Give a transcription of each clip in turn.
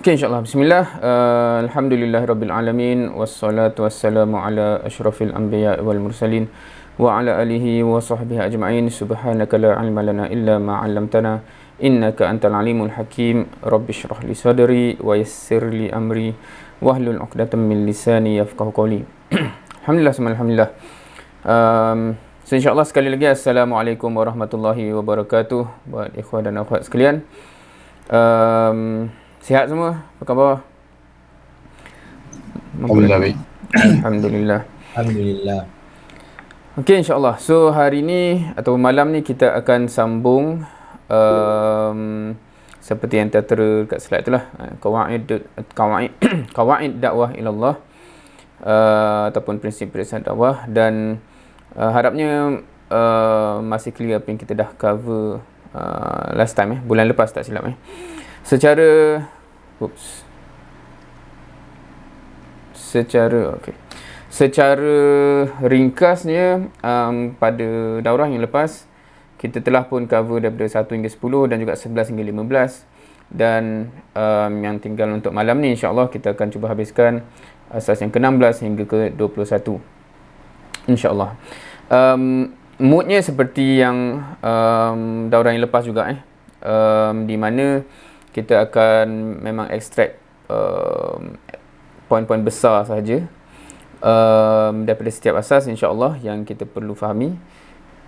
Okay, insyaAllah. Bismillah. Alhamdulillahirrabbilalamin. Wassalatu wassalamu ala ashrafil anbiya wal mursalin. Wa ala alihi wa sahbihi ajma'in. Subhanaka la ilma lana illa ma'allamtana. Innaka antal alimul hakim. Rabbi syrah li sadri wa yassir li amri. Wahlul uqdatan min lisani yafqahu qawli. Alhamdulillah, alhamdulillah. So insyaAllah sekali lagi Assalamualaikum warahmatullahi wabarakatuh. Buat ikhwan dan akhwat sekalian. Sihat semua? Apa khabar? Alhamdulillah baik. Alhamdulillah. Alhamdulillah. Okey, insyaAllah. So hari ni atau malam ni kita akan sambung seperti yang tertera kat slide tu lah, Qawaid dakwah ilallah, ataupun prinsip-prinsip dakwah. Dan harapnya masih clear apa yang kita dah cover last time, bulan lepas tak silap. Secara ringkasnya, pada daurah yang lepas kita telah pun cover daripada 1 hingga 10 dan juga 11 hingga 15. Dan yang tinggal untuk malam ni insyaAllah kita akan cuba habiskan asas yang ke-16 hingga ke-21 insyaAllah. Moodnya seperti yang daurah yang lepas juga, di mana kita akan memang ekstrak poin-poin besar sahaja daripada setiap asas insyaAllah yang kita perlu fahami.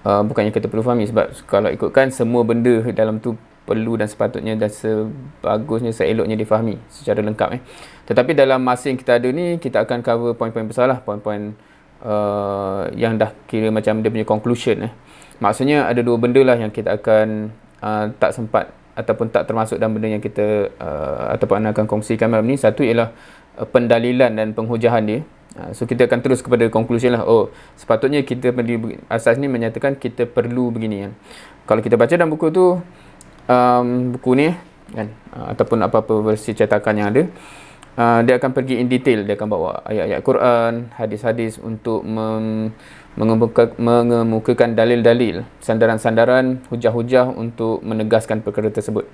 Bukannya kita perlu fahami, sebab kalau ikutkan semua benda dalam tu perlu dan sepatutnya dan sebagusnya, seeloknya difahami secara lengkap. Tetapi dalam masa yang kita ada ni, kita akan cover poin-poin besar lah, poin-poin yang dah kira macam dia punya conclusion. Maksudnya ada dua benda lah yang kita akan tak sempat ataupun tak termasuk dalam benda yang kita ataupun akan kongsikan malam ni. Satu ialah pendalilan dan penghujahan dia. So kita akan terus kepada conclusion lah. Oh, sepatutnya kita asas ni menyatakan kita perlu begini kan. Kalau kita baca dalam buku tu, buku ni kan, ataupun apa-apa versi cetakan yang ada, dia akan pergi in detail. Dia akan bawa ayat-ayat Quran, hadis-hadis untuk mengemukakan dalil-dalil, sandaran-sandaran, hujah-hujah untuk menegaskan perkara tersebut.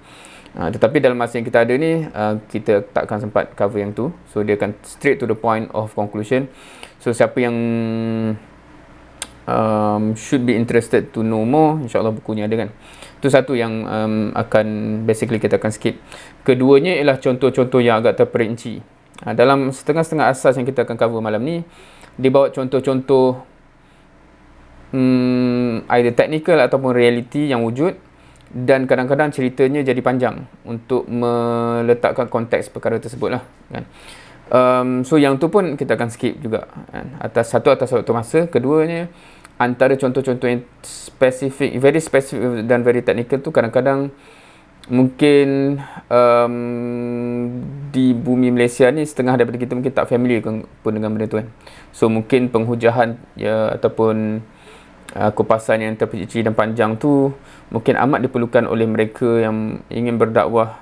Tetapi dalam masa yang kita ada ni, kita takkan sempat cover yang tu. So dia akan straight to the point of conclusion. So siapa yang should be interested to know more, insyaAllah bukunya ada kan. Itu satu yang akan basically kita akan skip. Keduanya ialah contoh-contoh yang agak terperinci. Dalam setengah-setengah asas yang kita akan cover malam ni, dia bawa contoh-contoh either technical ataupun reality yang wujud, dan kadang-kadang ceritanya jadi panjang untuk meletakkan konteks perkara tersebut lah kan. So yang tu pun kita akan skip juga kan? atas waktu masa. Keduanya, antara contoh-contoh yang spesifik, very specific dan very technical tu, kadang-kadang mungkin di bumi Malaysia ni setengah daripada kita mungkin tak familiar pun dengan benda tu kan. So mungkin penghujahan ya, ataupun kupasan yang terperinci dan panjang tu mungkin amat diperlukan oleh mereka yang ingin berdakwah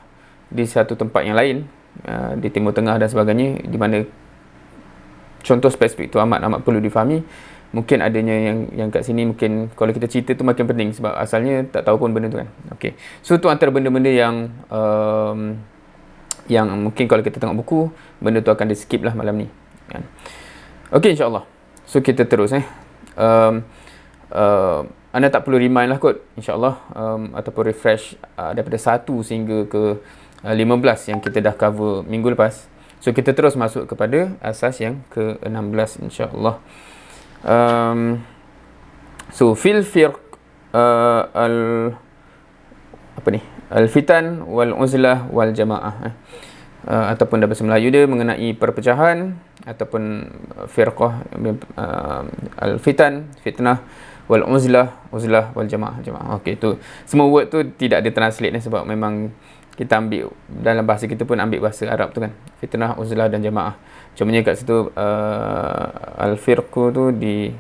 di satu tempat yang lain, di Timur Tengah dan sebagainya, di mana contoh spesifik tu amat perlu difahami. Mungkin adanya yang kat sini, mungkin kalau kita cerita tu makin penting sebab asalnya tak tahu pun benda tu kan. Okay. So tu antara benda-benda yang mungkin kalau kita tengok buku, benda tu akan di skip lah malam ni kan. Okay, insyaAllah. So kita terus anda tak perlu remind lah kot insyaAllah, ataupun refresh daripada 1 sehingga ke 15 yang kita dah cover minggu lepas. So kita terus masuk kepada asas yang ke-16 insyaAllah. So fil firq al-fitan wal uzlah wal jamaah, ataupun dalam bahasa Melayu dia mengenai perpecahan ataupun firqah, al-fitan, fitnah, wal uzlah wal jamaah. Okey, tu semua word tu tidak ada translate ni, sebab memang kita ambil dalam bahasa kita pun ambil bahasa Arab tu kan, fitnah, uzlah dan jamaah. Cumanya kat situ al-firqu tu di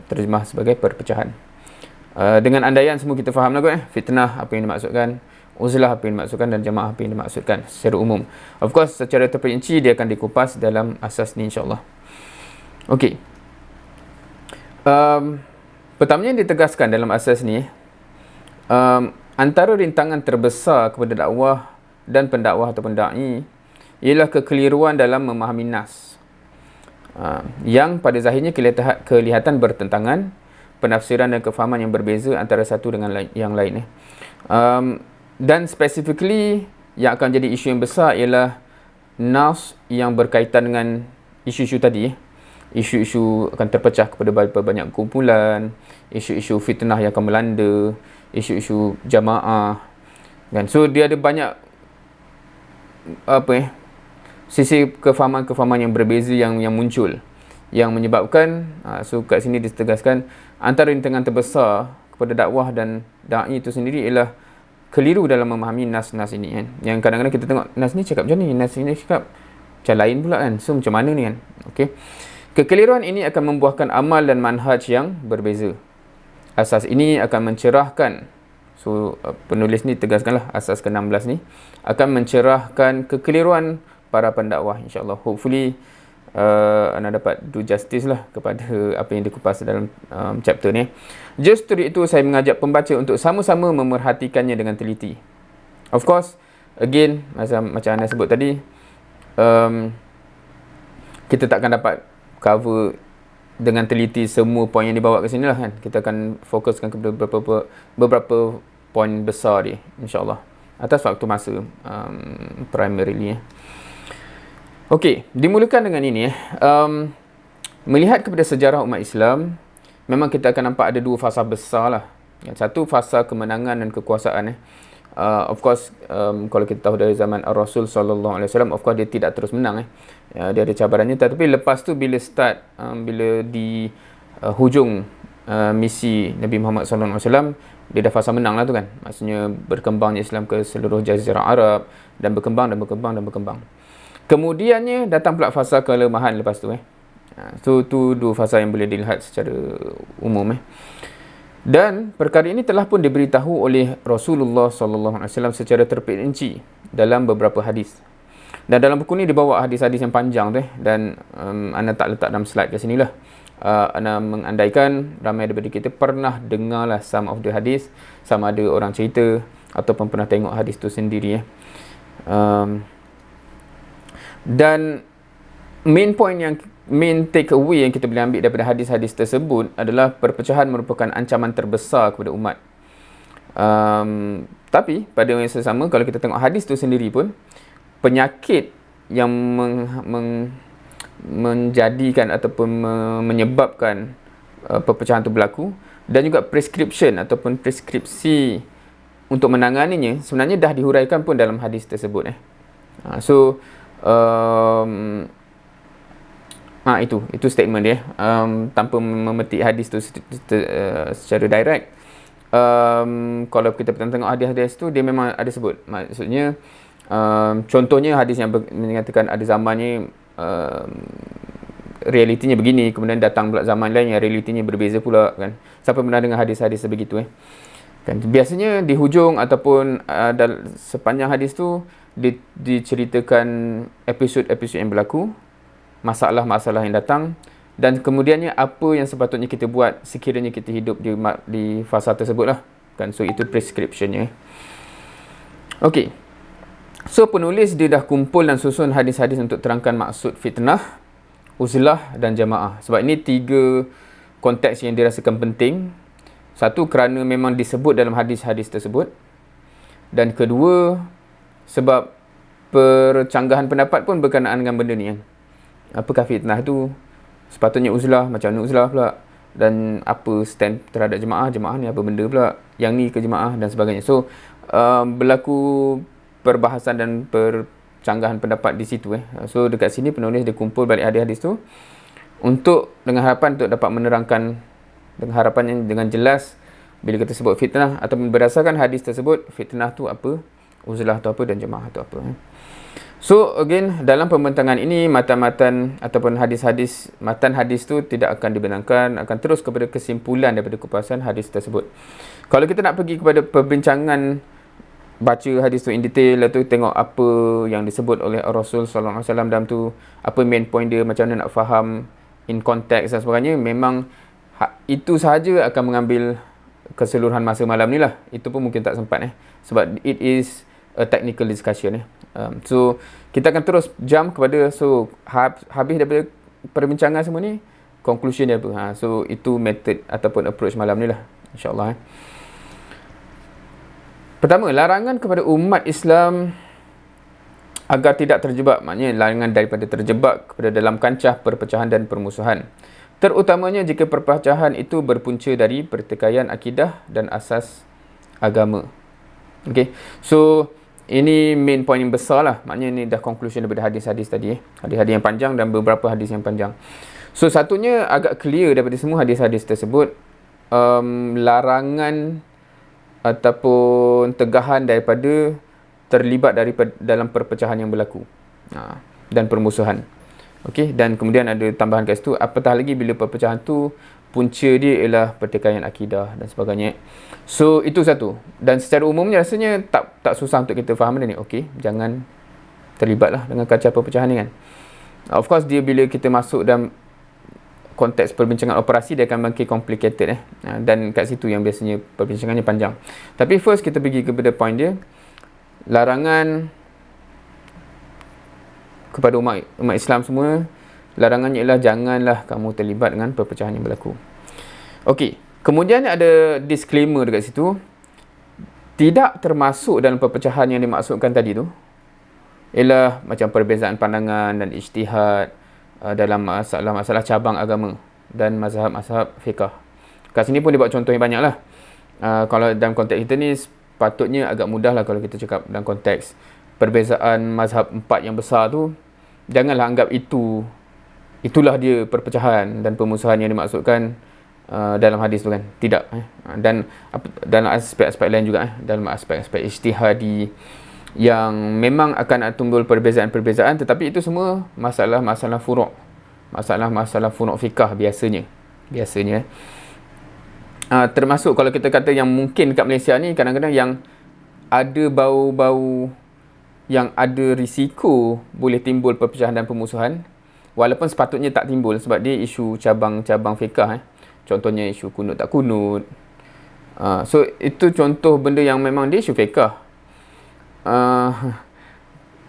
terjemah sebagai perpecahan. Dengan andaian semua kita faham lah kot, fitnah apa yang dimaksudkan, uzlah apa yang dimaksudkan, dan jamaah apa yang dimaksudkan secara umum. Of course secara terperinci dia akan dikupas dalam asas ni insyaAllah. Okey. Pertamanya yang ditegaskan dalam asas ni, antara rintangan terbesar kepada dakwah dan pendakwah ataupun da'i ialah kekeliruan dalam memahami nas, yang pada zahirnya kelihatan bertentangan, penafsiran dan kefahaman yang berbeza antara satu dengan yang lain. Dan specifically yang akan jadi isu yang besar ialah nas yang berkaitan dengan isu-isu tadi. Isu-isu akan terpecah kepada banyak kumpulan, isu-isu fitnah yang akan melanda, isu-isu jamaah, kan. So dia ada banyak sisi kefahaman-kefahaman yang berbeza yang muncul, yang menyebabkan so kat sini ditegaskan antara rintangan terbesar kepada dakwah dan da'i itu sendiri ialah keliru dalam memahami nas-nas ini, kan. Yang kadang-kadang kita tengok nas ni cakap macam ni, nas ni cakap macam lain pula, kan. So macam mana ni, kan. Okey. Kekeliruan ini akan membuahkan amal dan manhaj yang berbeza. Asas ini akan mencerahkan, so penulis ni tegaskanlah asas ke-16 ni akan mencerahkan kekeliruan para pendakwah, insyaAllah. Hopefully anda dapat do justice lah kepada apa yang dikupas dalam chapter ni. Justru itu saya mengajak pembaca untuk sama-sama memerhatikannya dengan teliti. Of course, again, macam anda sebut tadi, kita takkan dapat cover dengan teliti semua poin yang dibawa ke sini lah, kan. Kita akan fokuskan kepada beberapa poin besar dia, insyaAllah, atas waktu masa primarily. Okey, dimulakan dengan ini. Melihat kepada sejarah umat Islam, memang kita akan nampak ada dua fasa besar lah. Yang satu, fasa kemenangan dan kekuasaan. Of course, kalau kita tahu dari zaman Rasul sallallahu alaihi wasallam, of course dia tidak terus menang. Dia ada cabarannya, tetapi lepas tu bila di hujung misi Nabi Muhammad sallallahu alaihi wasallam, dia dah fasa menang lah tu, kan. Maksudnya berkembangnya Islam ke seluruh jazirah Arab dan berkembang. Kemudiannya datang pula fasa kelemahan lepas tu. So tu dua fasa yang boleh dilihat secara umum. Dan perkara ini telah pun diberitahu oleh Rasulullah sallallahu alaihi wasallam secara terperinci dalam beberapa hadis. Dan dalam buku ni dibawa hadis-hadis yang panjang tu, dan anda tak letak dalam slide kat sinilah. Anda mengandaikan ramai daripada kita pernah dengarlah some of the hadis, sama ada orang cerita ataupun pernah tengok hadis tu sendiri. Dan main take away yang kita boleh ambil daripada hadis-hadis tersebut adalah perpecahan merupakan ancaman terbesar kepada umat. Tapi pada yang sesama, kalau kita tengok hadis tu sendiri pun, penyakit yang menjadikan ataupun menyebabkan perpecahan itu berlaku, dan juga prescription ataupun preskripsi untuk menanganinya sebenarnya dah dihuraikan pun dalam hadis tersebut. Itu statement dia, tanpa memetik hadis tu secara direct. Kalau kita tengok hadis-hadis tu, dia memang ada sebut. Maksudnya contohnya hadis yang mengatakan ada zaman ni realitinya begini, kemudian datang pula zaman lain yang realitinya berbeza pula, kan. Siapa pernah dengar hadis-hadis sebegitu, kan. Biasanya di hujung ataupun sepanjang hadis tu diceritakan episod-episod yang berlaku, masalah-masalah yang datang, dan kemudiannya apa yang sepatutnya kita buat sekiranya kita hidup di fasa tersebut lah, kan. So itu prescriptionnya. Okey. So penulis dia dah kumpul dan susun hadis-hadis untuk terangkan maksud fitnah, uzlah dan jamaah. Sebab ini tiga konteks yang dirasakan penting. Satu, kerana memang disebut dalam hadis-hadis tersebut. Dan kedua, sebab percanggahan pendapat pun berkenaan dengan benda ni, kan. Apakah fitnah tu? Sepatutnya uzlah, macam mana uzlah pula? Dan apa stand terhadap jemaah? Jemaah ni apa benda pula? Yang ni ke jemaah dan sebagainya. So, berlaku perbahasan dan percanggahan pendapat di situ. So, dekat sini penulis dia kumpul balik hadis-hadis tu dengan harapan untuk dapat menerangkan, dengan harapan dengan jelas bila kita sebut fitnah ataupun berdasarkan hadis tersebut, fitnah tu apa, uzlah tu apa, dan jemaah tu apa. So again, dalam pembentangan ini matan-matan ataupun matan hadis tu tidak akan dibenarkan, akan terus kepada kesimpulan daripada kupasan hadis tersebut. Kalau kita nak pergi kepada perbincangan, baca hadis tu in detail, lalu tengok apa yang disebut oleh Rasul sallallahu alaihi wasallam dalam tu, apa main point dia, macam mana nak faham in context dan sebagainya, memang itu sahaja akan mengambil keseluruhan masa malam ni lah. Itu pun mungkin tak sempat sebab it is a technical discussion. So kita akan terus jump kepada, so habis daripada perbincangan semua ni, conclusion dia apa. So itu method ataupun approach malam ni lah, insyaAllah. Pertama, larangan kepada umat Islam agar tidak terjebak, maknanya larangan daripada terjebak kepada dalam kancah perpecahan dan permusuhan, terutamanya jika perpecahan itu berpunca dari pertikaian akidah dan asas agama. Okay, so ini main point yang besar lah, maknanya ni dah conclusion daripada hadis-hadis tadi, hadis-hadis yang panjang dan beberapa hadis yang panjang. So satunya agak clear daripada semua hadis-hadis tersebut, larangan ataupun tegahan daripada terlibat dalam perpecahan yang berlaku dan permusuhan. Okey, dan kemudian ada tambahan kat situ, apatah lagi bila perpecahan tu punca dia ialah pertikaian akidah dan sebagainya. So itu satu, dan secara umumnya rasanya tak susah untuk kita faham benda ni. Okey, jangan terlibatlah dengan kancah perpecahan ni kan. Of course dia bila kita masuk dalam konteks perbincangan operasi, dia akan makin complicated dan kat situ yang biasanya perbincangannya panjang. Tapi first kita pergi kepada point dia, larangan kepada umat Islam semua, larangannya ialah janganlah kamu terlibat dengan perpecahan yang berlaku. Okey, kemudian ada disclaimer dekat situ, tidak termasuk dalam perpecahan yang dimaksudkan tadi tu ialah macam perbezaan pandangan dan ijtihad dalam masalah cabang agama dan mazhab-mazhab fiqah. Kat sini pun dia buat contoh yang banyak lah. Kalau dalam konteks kita ni patutnya agak mudah lah kalau kita cakap dalam konteks perbezaan mazhab 4 yang besar tu, janganlah anggap itulah dia perpecahan dan permusuhan yang dimaksudkan dalam hadis tu kan. Tidak. Dan dalam aspek-aspek lain juga, dalam aspek-aspek ijtihadi yang memang akan timbul perbezaan-perbezaan, tetapi itu semua masalah-masalah furu', masalah-masalah furu' fiqah biasanya. Termasuk kalau kita kata yang mungkin kat Malaysia ni kadang-kadang yang ada bau-bau yang ada risiko boleh timbul perpecahan dan permusuhan, walaupun sepatutnya tak timbul sebab dia isu cabang-cabang fiqah. Contohnya isu kunut tak kunut. So itu contoh benda yang memang dia isu fiqah.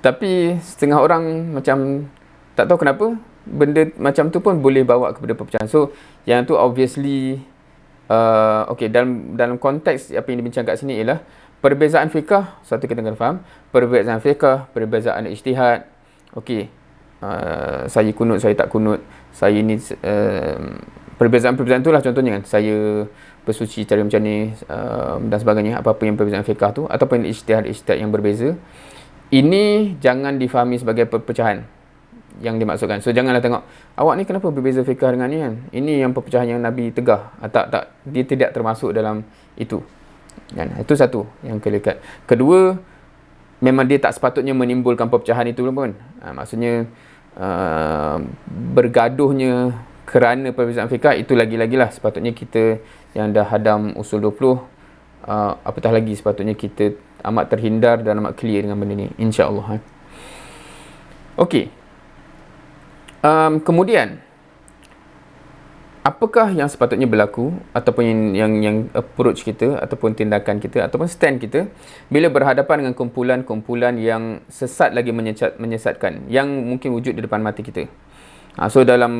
Tapi setengah orang macam tak tahu kenapa benda macam tu pun boleh bawa kepada perpecahan. So yang tu obviously okey, dalam konteks apa yang dibincang kat sini ialah perbezaan fiqah, satu kita kena faham, perbezaan fiqah, perbezaan ijtihad. Okey, saya kunut, saya tak kunut, saya ni perbezaan-perbezaan itulah contohnya kan, saya bersuci cara macam ni dan sebagainya, apa-apa yang perbezaan fiqah tu ataupun ijtihad yang berbeza, ini jangan difahami sebagai perpecahan yang dimaksudkan. So janganlah tengok awak ni kenapa berbeza fiqah dengan ni kan, ini yang perpecahan yang Nabi tegah. Tak, dia tidak termasuk dalam itu kan. Itu satu yang kelekat. Kedua, memang dia tak sepatutnya menimbulkan perpecahan itu pun. Maksudnya bergaduhnya kerana perbezaan fiqah itu lagi-lagilah sepatutnya kita yang dah hadam usul 20, apatah lagi sepatutnya kita amat terhindar dan amat clear dengan benda ni, insya-Allah. Okey. Kemudian apakah yang sepatutnya berlaku ataupun yang approach kita ataupun tindakan kita ataupun stand kita bila berhadapan dengan kumpulan-kumpulan yang sesat lagi menyesatkan yang mungkin wujud di depan mata kita. So dalam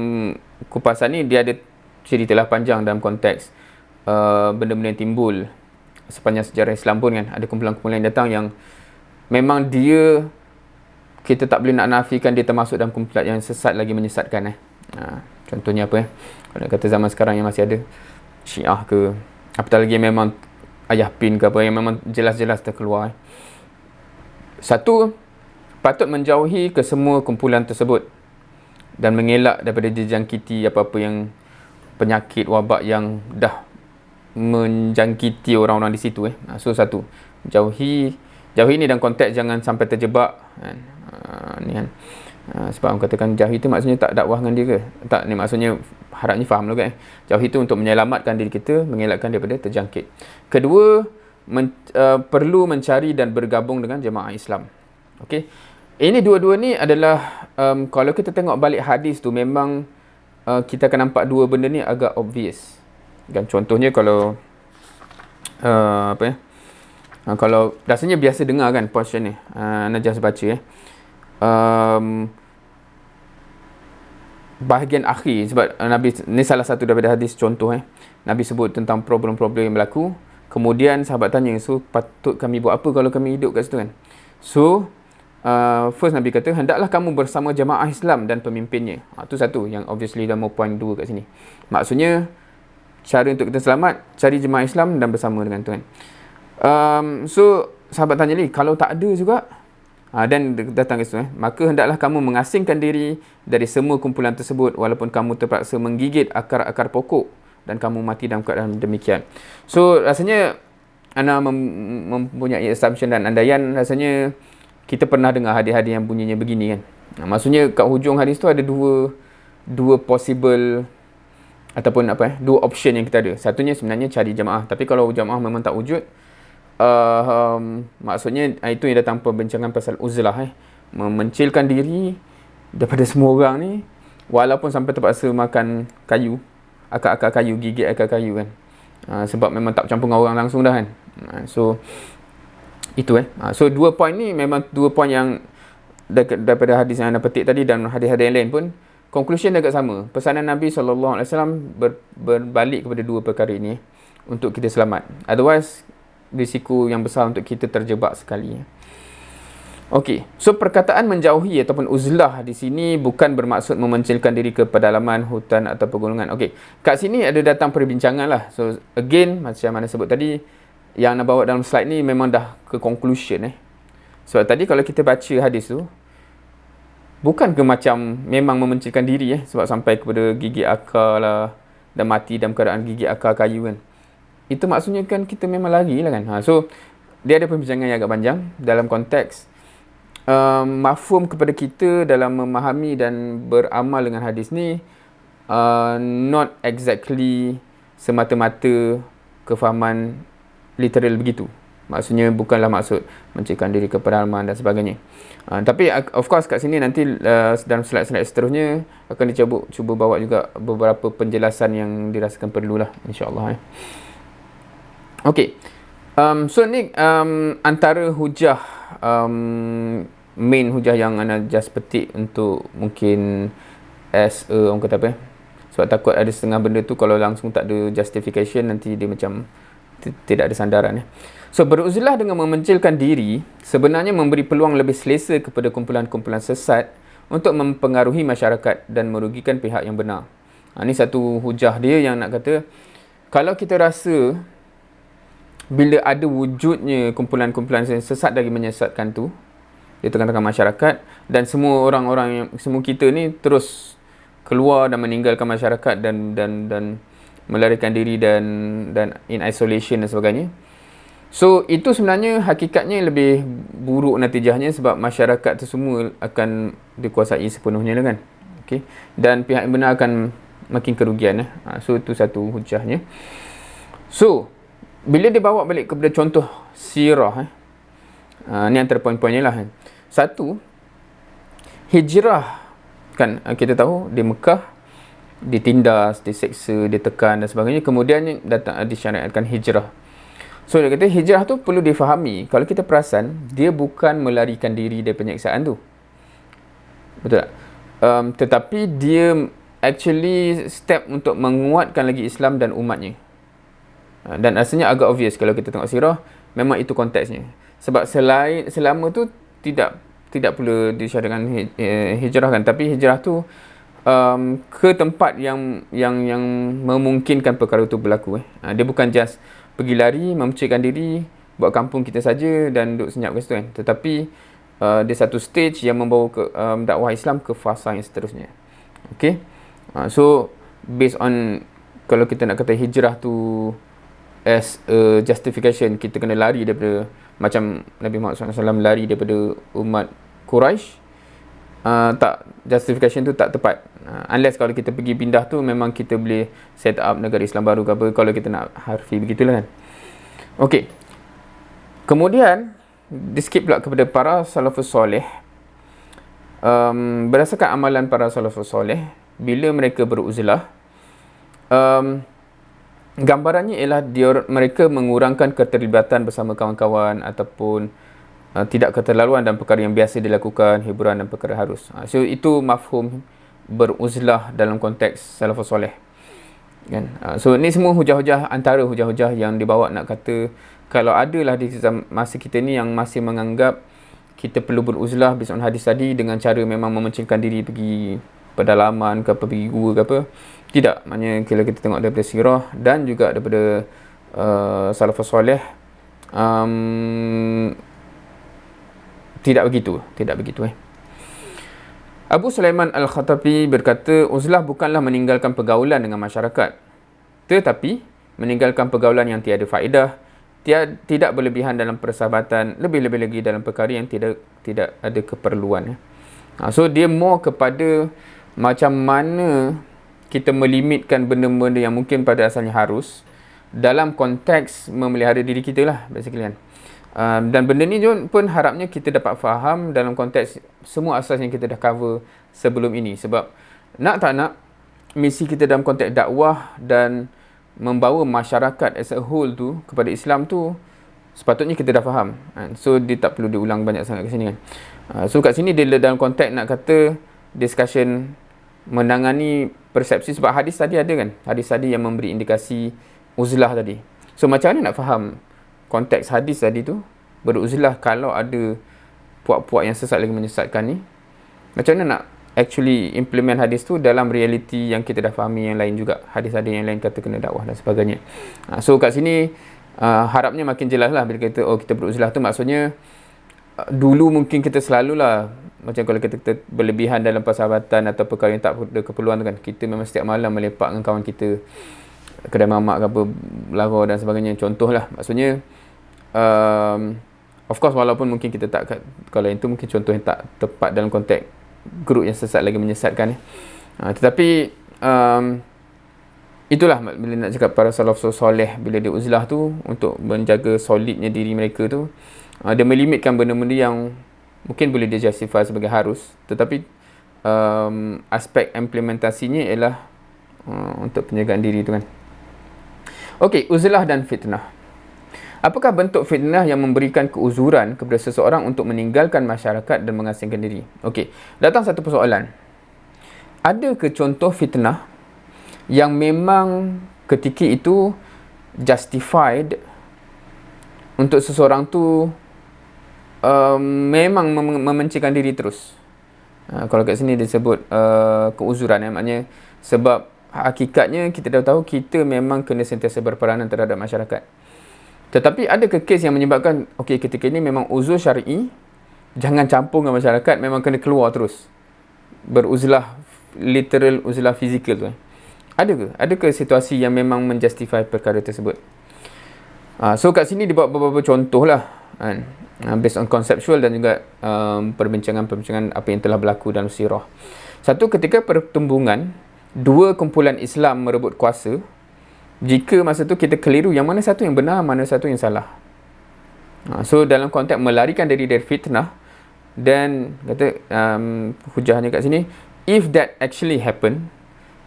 kupasan ni dia ada ceritalah panjang dalam konteks benda-benda yang timbul sepanjang sejarah Islam pun kan. Ada kumpulan-kumpulan yang datang yang memang dia, kita tak boleh nak nafikan dia termasuk dalam kumpulan yang sesat lagi menyesatkan. Contohnya apa kalau kata zaman sekarang yang masih ada Syiah ke, apatah lagi yang memang ayah pin ke apa, yang memang jelas-jelas terkeluar. Satu, patut menjauhi ke semua kumpulan tersebut dan mengelak daripada dijangkiti apa-apa yang penyakit wabak yang dah menjangkiti orang-orang di situ. So satu, jauhi ni dalam konteks jangan sampai terjebak kan. Ni kan. Sebab orang katakan jauhi tu maksudnya tak dakwah dengan dia ke? Tak, ni maksudnya harapnya faham juga. Jauhi tu untuk menyelamatkan diri kita, mengelakkan daripada terjangkit. Kedua, perlu mencari dan bergabung dengan jemaah Islam. Okey. Ini dua-dua ni adalah kalau kita tengok balik hadis tu memang kita akan nampak dua benda ni agak obvious. Dan contohnya kalau Kalau rasanya biasa dengar kan portion ni, Najah baca bahagian akhir, sebab Nabi ni salah satu daripada hadis contoh Nabi sebut tentang problem-problem yang berlaku. Kemudian sahabat tanya, so patut kami buat apa kalau kami hidup kat situ kan? So first Nabi kata, hendaklah kamu bersama jamaah Islam dan pemimpinnya. Itu satu yang obviously dah mau point 2 kat sini. Maksudnya cara untuk kita selamat, cari jemaah Islam dan bersama dengan Tuhan. So sahabat tanya lagi, kalau tak ada juga, dan datang ke situ, maka hendaklah kamu mengasingkan diri dari semua kumpulan tersebut walaupun kamu terpaksa menggigit akar-akar pokok dan kamu mati dalam keadaan demikian. So rasanya Ana mempunyai assumption dan andaian, rasanya kita pernah dengar hadis-hadis yang bunyinya begini kan. Maksudnya kat hujung hadis tu ada dua possible ataupun dua option yang kita ada. Satunya sebenarnya cari jamaah, tapi kalau jamaah memang tak wujud, maksudnya itu yang datang perbincangan pasal uzlah, memencilkan diri daripada semua orang ni, walaupun sampai terpaksa makan kayu, akar-akar kayu, gigit akar kayu kan, sebab memang tak bercampur dengan orang langsung dah kan. So itu so 2 point ni memang 2 point yang daripada hadis yang anda petik tadi dan hadis-hadis yang lain pun conclusion dekat sama. Pesanan Nabi SAW berbalik kepada 2 perkara ini untuk kita selamat. Otherwise risiko yang besar untuk kita terjebak sekali. Okey, so perkataan menjauhi ataupun uzlah di sini bukan bermaksud memencilkan diri ke pedalaman, hutan atau pegunungan. Okey, kat sini ada datang perbincangan lah. So again, macam mana sebut tadi, yang nak bawa dalam slide ni memang dah ke conclusion Sebab tadi kalau kita baca hadis tu, bukan ke macam memang memencilkan diri sebab sampai kepada gigit akar lah dan mati dalam keadaan gigit akar kayu kan. Itu maksudnya kan kita memang lari lah kan. So dia ada perbincangan yang agak panjang dalam konteks mafhum kepada kita dalam memahami dan beramal dengan hadis ni, not exactly semata-mata kefahaman literal begitu. Maksudnya bukanlah maksud mencegahkan diri ke pedalaman dan sebagainya. Tapi of course kat sini nanti dalam slide-slide seterusnya akan cuba bawa juga beberapa penjelasan yang dirasakan perlulah, insya-Allah. Okey. So ni antara hujah main hujah yang Ana just petik untuk mungkin as orang kata sebab takut ada setengah benda tu kalau langsung tak ada justification nanti dia macam tidak ada sandaran So beruzlah dengan memencilkan diri sebenarnya memberi peluang lebih selesa kepada kumpulan-kumpulan sesat untuk mempengaruhi masyarakat dan merugikan pihak yang benar. Ni satu hujah dia yang nak kata, kalau kita rasa bila ada wujudnya kumpulan-kumpulan sesat dari menyesatkan tu di tengah-tengah masyarakat, dan semua orang-orang semua kita ni terus keluar dan meninggalkan masyarakat dan melarikan diri dan in isolation dan sebagainya. So itu sebenarnya hakikatnya lebih buruk natijahnya sebab masyarakat tu semua akan dikuasai sepenuhnya kan. Okey, dan pihak yang benar akan makin kerugian So itu satu hujahnya. So bila dia bawa balik kepada contoh sirah ni antara poin-poinnya lah. Satu, hijrah kan, kita tahu di Mekah ditindas, diseksa, ditekan dan sebagainya, kemudian datang disyariatkan hijrah. So dia kata hijrah tu perlu difahami, kalau kita perasan dia bukan melarikan diri dari penyiksaan tu, betul tak? Tetapi dia actually step untuk menguatkan lagi Islam dan umatnya. Dan rasanya agak obvious kalau kita tengok sirah, memang itu konteksnya. Sebab selama tu tidak perlu disyariatkan hijrah kan, tapi hijrah tu ke tempat yang memungkinkan perkara itu berlaku. Dia bukan just pergi lari, memencikkan diri, buat kampung kita saja dan duduk senyap kat situ kan. Tetapi dia satu stage yang membawa ke dakwah Islam ke fasa yang seterusnya. Okay, so based on, kalau kita nak kata hijrah tu as a justification, kita kena lari daripada, macam Nabi Muhammad SAW lari daripada umat Quraisy, tak, justification tu tak tepat. Unless kalau kita pergi pindah tu memang kita boleh set up negara Islam baru ke apa, kalau kita nak harfi begitulah kan. Okey, kemudian di skip pula kepada para salafus soleh. Berdasarkan amalan para salafus soleh, bila mereka beruzlah, gambarannya ialah mereka mengurangkan keterlibatan bersama kawan-kawan ataupun tidak keterlaluan dan perkara yang biasa dilakukan, hiburan dan perkara harus. So itu mafhum beruzlah dalam konteks salafus soleh. Kan? So ni semua hujah-hujah, antara hujah-hujah yang dibawa nak kata kalau adalah di masa kita ni yang masih menganggap kita perlu beruzlah based on hadis tadi dengan cara memang memencingkan diri pergi pedalaman ke apa, pergi gua ke apa. Tidak, maknanya kalau kita tengok daripada sirah dan juga daripada salafus soleh, tidak begitu. Abu Sulaiman Al-Khattabi berkata, uzlah bukanlah meninggalkan pergaulan dengan masyarakat, tetapi meninggalkan pergaulan yang tiada faedah, tidak berlebihan dalam persahabatan, lebih-lebih lagi dalam perkara yang tidak ada keperluan. So dia more kepada macam mana kita melimitkan benda-benda yang mungkin pada asalnya harus dalam konteks memelihara diri kita lah, basically kan. Dan benda ni pun harapnya kita dapat faham dalam konteks semua asas yang kita dah cover sebelum ini. Sebab nak tak nak, misi kita dalam konteks dakwah dan membawa masyarakat as a whole tu kepada Islam tu sepatutnya kita dah faham. So dia tak perlu diulang banyak sangat kat sini kan. So kat sini dia dalam konteks nak kata discussion menangani persepsi, sebab hadis tadi ada kan, hadis tadi yang memberi indikasi uzlah tadi. So macam mana nak faham konteks hadis tadi tu beruzlah kalau ada puak-puak yang sesat lagi menyesatkan ni? Macam mana nak actually implement hadis tu dalam realiti yang kita dah fahami yang lain juga, hadis-hadis yang lain kata kena dakwah dan sebagainya. So kat sini harapnya makin jelas lah bila kita kita beruzlah tu maksudnya dulu mungkin kita selalulah macam kalau kita berlebihan dalam persahabatan atau perkara yang tak ada keperluan tu kan, kita memang setiap malam melepak dengan kawan kita kedai mamak ke apa, lara dan sebagainya, contohlah. Maksudnya of course walaupun mungkin kita tak, kalau itu mungkin contoh yang tak tepat dalam konteks grup yang sesat lagi menyesatkan tetapi itulah bila nak cakap para salafus soleh, bila dia uzlah tu untuk menjaga solidnya diri mereka tu, dia melimitkan benda-benda yang mungkin boleh dia justify sebagai harus, tetapi aspek implementasinya ialah untuk penjagaan diri tu kan. Okey, uzlah dan fitnah. Apakah bentuk fitnah yang memberikan keuzuran kepada seseorang untuk meninggalkan masyarakat dan mengasingkan diri? Okey, datang satu persoalan. Ada ke contoh fitnah yang memang ketika itu justified untuk seseorang tu memang memencingkan diri terus? Kalau kat sini disebut keuzuran, maknanya sebab hakikatnya kita dah tahu kita memang kena sentiasa berperanan terhadap masyarakat. Tetapi ada ke kes yang menyebabkan ketika ini memang uzur syar'i, jangan campur dengan masyarakat, memang kena keluar terus, beruzlah, literal uzlah fizikal tu. Ada ke? Ada ke situasi yang memang menjustify perkara tersebut? So kat sini dibawa beberapa contoh lah kan, based on conceptual dan juga perbincangan-perbincangan apa yang telah berlaku dalam sirah. Satu, ketika pertumbungan dua kumpulan Islam merebut kuasa, jika masa tu kita keliru yang mana satu yang benar, mana satu yang salah. So dalam konteks melarikan diri dari fitnah, dan kata hujahnya kat sini, if that actually happen,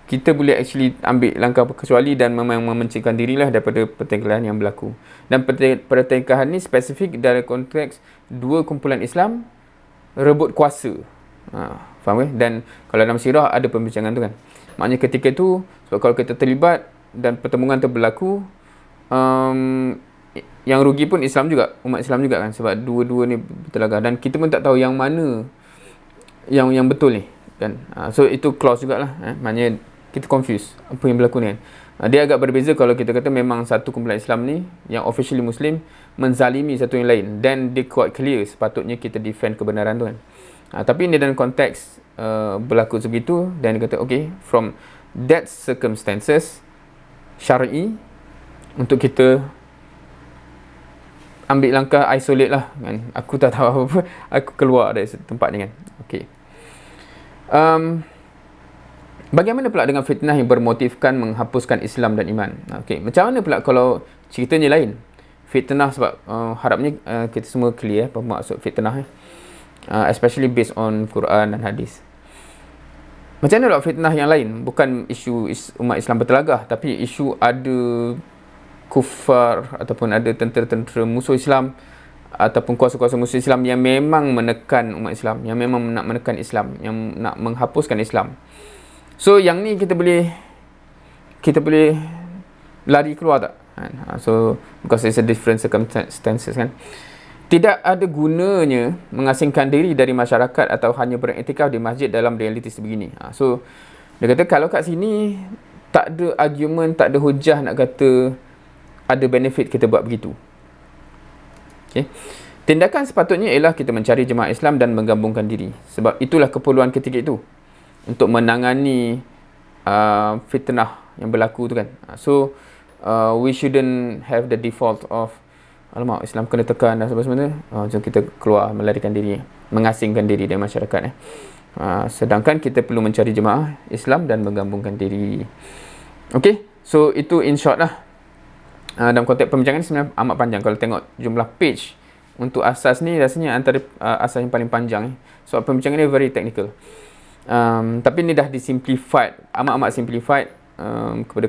kita boleh actually ambil langkah kecuali dan memang memencingkan dirilah daripada pertengkaran yang berlaku. Dan pertengkaran ni spesifik dalam konteks dua kumpulan Islam rebut kuasa. Faham ke? Dan kalau dalam sirah ada pembincangan tu kan, maknanya ketika tu sebab kalau kita terlibat dan pertemuan tu berlaku, yang rugi pun Islam juga, umat Islam juga kan, sebab dua-dua ni bertelagah dan kita pun tak tahu yang mana yang betul ni kan. So itu clause jugalah, maknanya kita confuse apa yang berlaku ni kan. Dia agak berbeza kalau kita kata memang satu kumpulan Islam ni yang officially Muslim menzalimi satu yang lain, then dia quite clear sepatutnya kita defend kebenaran tu kan. Tapi ini dalam konteks berlaku sebegitu, dan dia kata from that circumstances syar'i untuk kita ambil langkah isolate lah kan. Aku tak tahu apa-apa, aku keluar dari tempat ni kan. Bagaimana pula dengan fitnah yang bermotifkan menghapuskan Islam dan iman? Macam mana pula kalau ceritanya lain? Fitnah, sebab harapnya kita semua clear apa maksud fitnah especially based on Quran dan hadis. Macam mana pula fitnah yang lain? Bukan isu umat Islam bertelagah, tapi isu ada kufar ataupun ada tentera-tentera musuh Islam ataupun kuasa-kuasa musuh Islam yang memang menekan umat Islam, yang memang nak menekan Islam, yang nak menghapuskan Islam. So yang ni kita boleh lari keluar tak? So because it's a different circumstances kan. Tidak ada gunanya mengasingkan diri dari masyarakat atau hanya beriktikaf di masjid dalam realiti sebegini. So dia kata kalau kat sini tak ada argument, tak ada hujah nak kata ada benefit kita buat begitu. Okay. Tindakan sepatutnya ialah kita mencari jemaah Islam dan menggabungkan diri. Sebab itulah keperluan ketika itu untuk menangani fitnah yang berlaku tu kan. So we shouldn't have the default of alamak Islam kena tekan dan sebagainya. Jom kita keluar, melarikan diri, mengasingkan diri dari masyarakat. Sedangkan kita perlu mencari jemaah Islam dan menggabungkan diri. Okay, so itu in short lah. Dalam konteks perbincangan ni sebenarnya amat panjang. Kalau tengok jumlah page untuk asas ni rasanya antara asas yang paling panjang. Sebab perbincangan ni very technical. Tapi ni dah disimplified, amat-amat simplified kepada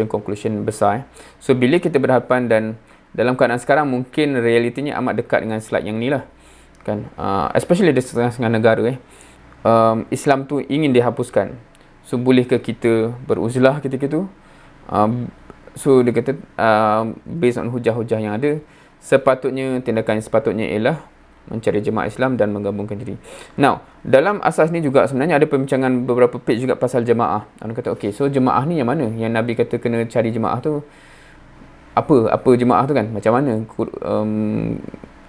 conclusion besar. So bila kita berhadapan dan dalam keadaan sekarang mungkin realitinya amat dekat dengan slide yang ni lah kan, especially di setengah-setengah negara Islam tu ingin dihapuskan. So bolehkah kita beruzlah ketika tu? So dia kata based on hujah-hujah yang ada, tindakan sepatutnya ialah mencari jemaah Islam dan menggabungkan diri. Now, dalam asas ni juga sebenarnya ada perbincangan beberapa page juga pasal jemaah. Orang kata okay, so jemaah ni yang mana? Yang Nabi kata kena cari jemaah tu apa jemaah tu kan, macam mana,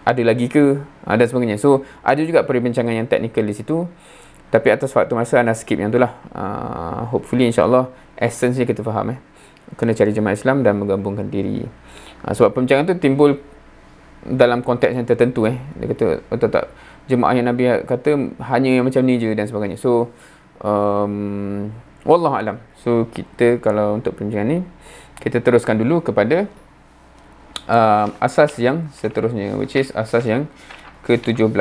ada lagi ke, dan sebagainya. So ada juga perbincangan yang teknikal di situ, tapi atas waktu masa anda skip yang tu lah. Hopefully insyaAllah essence ni kita faham kena cari jemaah Islam dan menggabungkan diri. Sebab perbincangan tu timbul dalam konteks yang tertentu. Dia kata betul tak jemaah yang Nabi kata hanya yang macam ni je dan sebagainya. So wallahualam. So kita kalau untuk perbincangan ni kita teruskan dulu kepada asas yang seterusnya, which is asas yang ke-17.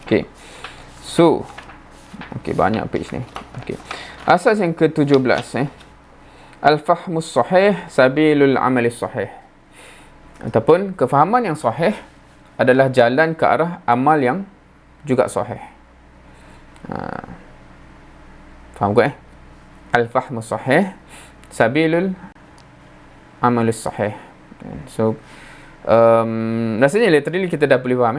Okay. So, okay, banyak page ni. Okay. Asas yang ke-17 Al-fahmus sahih sabilul amalis sahih. Ataupun kefahaman yang sahih adalah jalan ke arah amal yang juga sahih. Faham ke Al-fahmus sahih sabilul amalis sahih. So rasanya literally kita dah boleh faham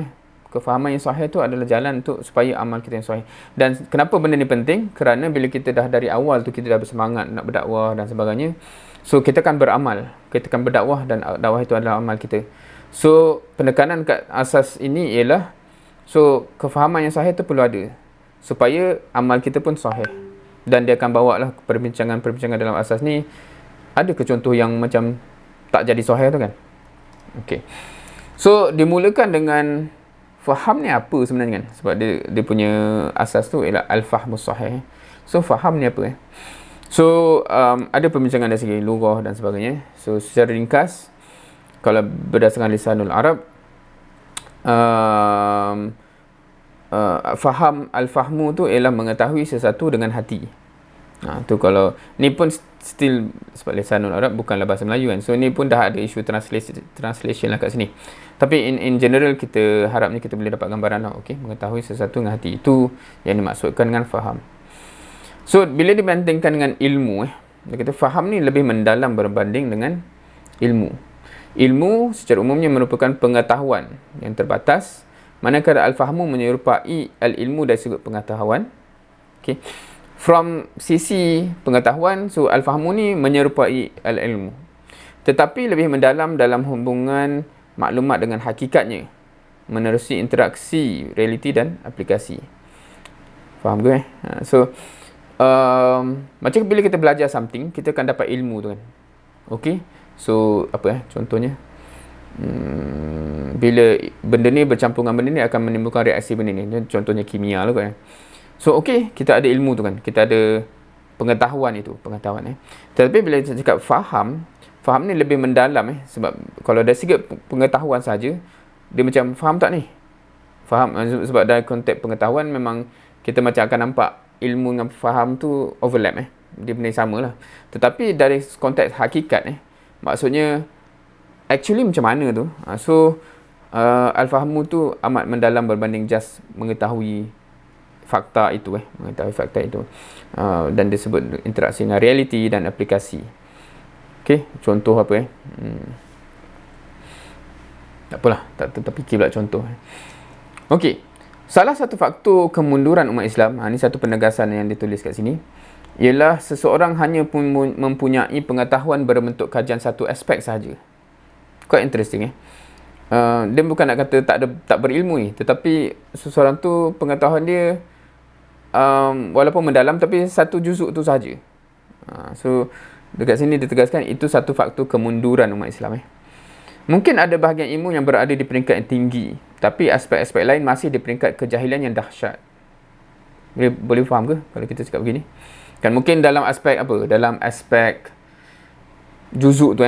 kefahaman yang sahih tu adalah jalan untuk supaya amal kita yang sahih. Dan kenapa benda ni penting? Kerana bila kita dah dari awal tu kita dah bersemangat nak berdakwah dan sebagainya, so kita akan beramal, kita akan berdakwah dan dakwah itu adalah amal kita. So penekanan kat asas ini ialah so kefahaman yang sahih tu perlu ada supaya amal kita pun sahih. Dan dia akan bawa lah perbincangan-perbincangan dalam asas ni. Ada ke contoh yang macam tak jadi sahih tu kan? Okay. So dimulakan dengan faham ni apa sebenarnya kan? Sebab dia punya asas tu ialah al-fahmus sahih. So faham ni apa So ada perbincangan dari segi lughah dan sebagainya. So secara ringkas, kalau berdasarkan lisanul Arab, faham al-fahmu tu ialah mengetahui sesuatu dengan hati. Tu kalau ni pun still sebab lisanul Arab bukanlah bahasa Melayu kan. So ni pun dah ada isu translation lah kat sini. Tapi in general kita harapnya kita boleh dapat gambaran lah. Okay, mengetahui sesuatu dengan hati. Itu yang dimaksudkan dengan faham. So bila dibandingkan dengan ilmu dia kata faham ni lebih mendalam berbanding dengan ilmu. Ilmu secara umumnya merupakan pengetahuan yang terbatas, manakala al-fahmu menyerupai al-ilmu dari sudut pengetahuan. Okay. From sisi pengetahuan, so al-fahmu ni menyerupai al-ilmu. Tetapi lebih mendalam dalam hubungan maklumat dengan hakikatnya, menerusi interaksi realiti dan aplikasi. Faham ke? So macam bila kita belajar something, kita akan dapat ilmu tu kan. Okay. So apa contohnya, bila benda ni bercampur dengan benda ni akan menimbulkan reaksi benda ni. Contohnya kimia lah kan. So okay, kita ada ilmu tu kan, kita ada pengetahuan itu, pengetahuan Tetapi bila kita cakap faham ni lebih mendalam sebab kalau dari segi pengetahuan saja, dia macam faham tak ni? Faham sebab dalam konteks pengetahuan memang kita macam akan nampak ilmu dengan faham tu overlap dia benda yang sama lah. Tetapi dari konteks hakikat maksudnya actually macam mana tu. Al-fahmu tu amat mendalam berbanding just mengetahui fakta itu dan disebut interaksi dengan realiti dan aplikasi. Okey, contoh apa tak apalah, tak terfikir pula contoh. Okey, salah satu faktor kemunduran umat Islam, ini satu penegasan yang ditulis kat sini, ialah seseorang hanya mempunyai pengetahuan berbentuk kajian satu aspek sahaja. Quite interesting dia bukan nak kata tak berilmu ni, tetapi seseorang tu pengetahuan dia walaupun mendalam tapi satu juzuk tu sahaja. So dekat sini ditegaskan itu satu faktor kemunduran umat Islam Mungkin ada bahagian ilmu yang berada di peringkat yang tinggi, tapi aspek-aspek lain masih di peringkat kejahilan yang dahsyat. Boleh faham ke kalau kita cakap begini? Kan mungkin dalam aspek apa? Dalam aspek juzuk tu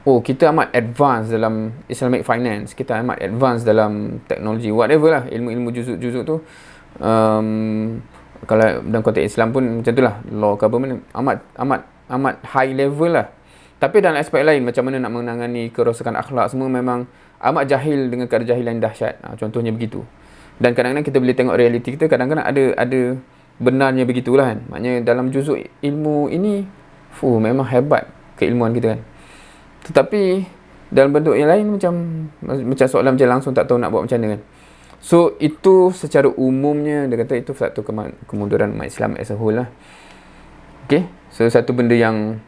kita amat advance dalam Islamic finance, kita amat advance dalam teknologi, whatever lah, ilmu-ilmu juzuk-juzuk tu. Kalau dalam konteks Islam pun macam tu lah, law ke apa mana, amat high level lah. Tapi dalam aspek lain, macam mana nak menangani kerosakan akhlak, semua memang amat jahil dengan kejahilan dahsyat. Contohnya begitu. Dan kadang-kadang kita boleh tengok realiti kita, kadang-kadang ada benarnya begitulah kan. Maknanya dalam juzuk ilmu ini, memang hebat keilmuan kita kan. Tetapi dalam bentuk yang lain macam soalan macam langsung tak tahu nak buat macam mana kan. So itu secara umumnya dia kata itu satu kemunduran umat Islam as a whole lah. Okay, so satu benda yang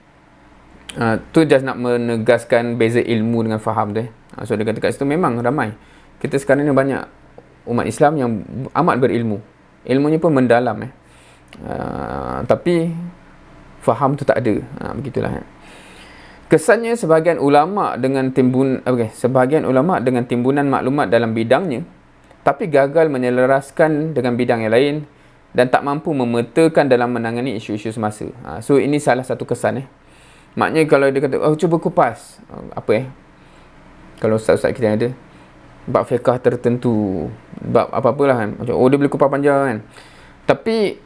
tu just nak menegaskan beza ilmu dengan faham tu So dia kata kat situ memang ramai. Kita sekarang ni banyak umat Islam yang amat berilmu, ilmunya pun mendalam tapi faham tu tak ada. Begitulah Kesannya sebahagian ulama dengan timbunan maklumat dalam bidangnya, tapi gagal menyelaraskan dengan bidang yang lain dan tak mampu memetakan dalam menangani isu-isu semasa. So ini salah satu kesan Maknanya kalau dia kata cuba kupas kalau ustaz-ustaz kita yang ada bab fiqah tertentu, bab apa-apalah kan, macam dia boleh kupas panjang kan. Tapi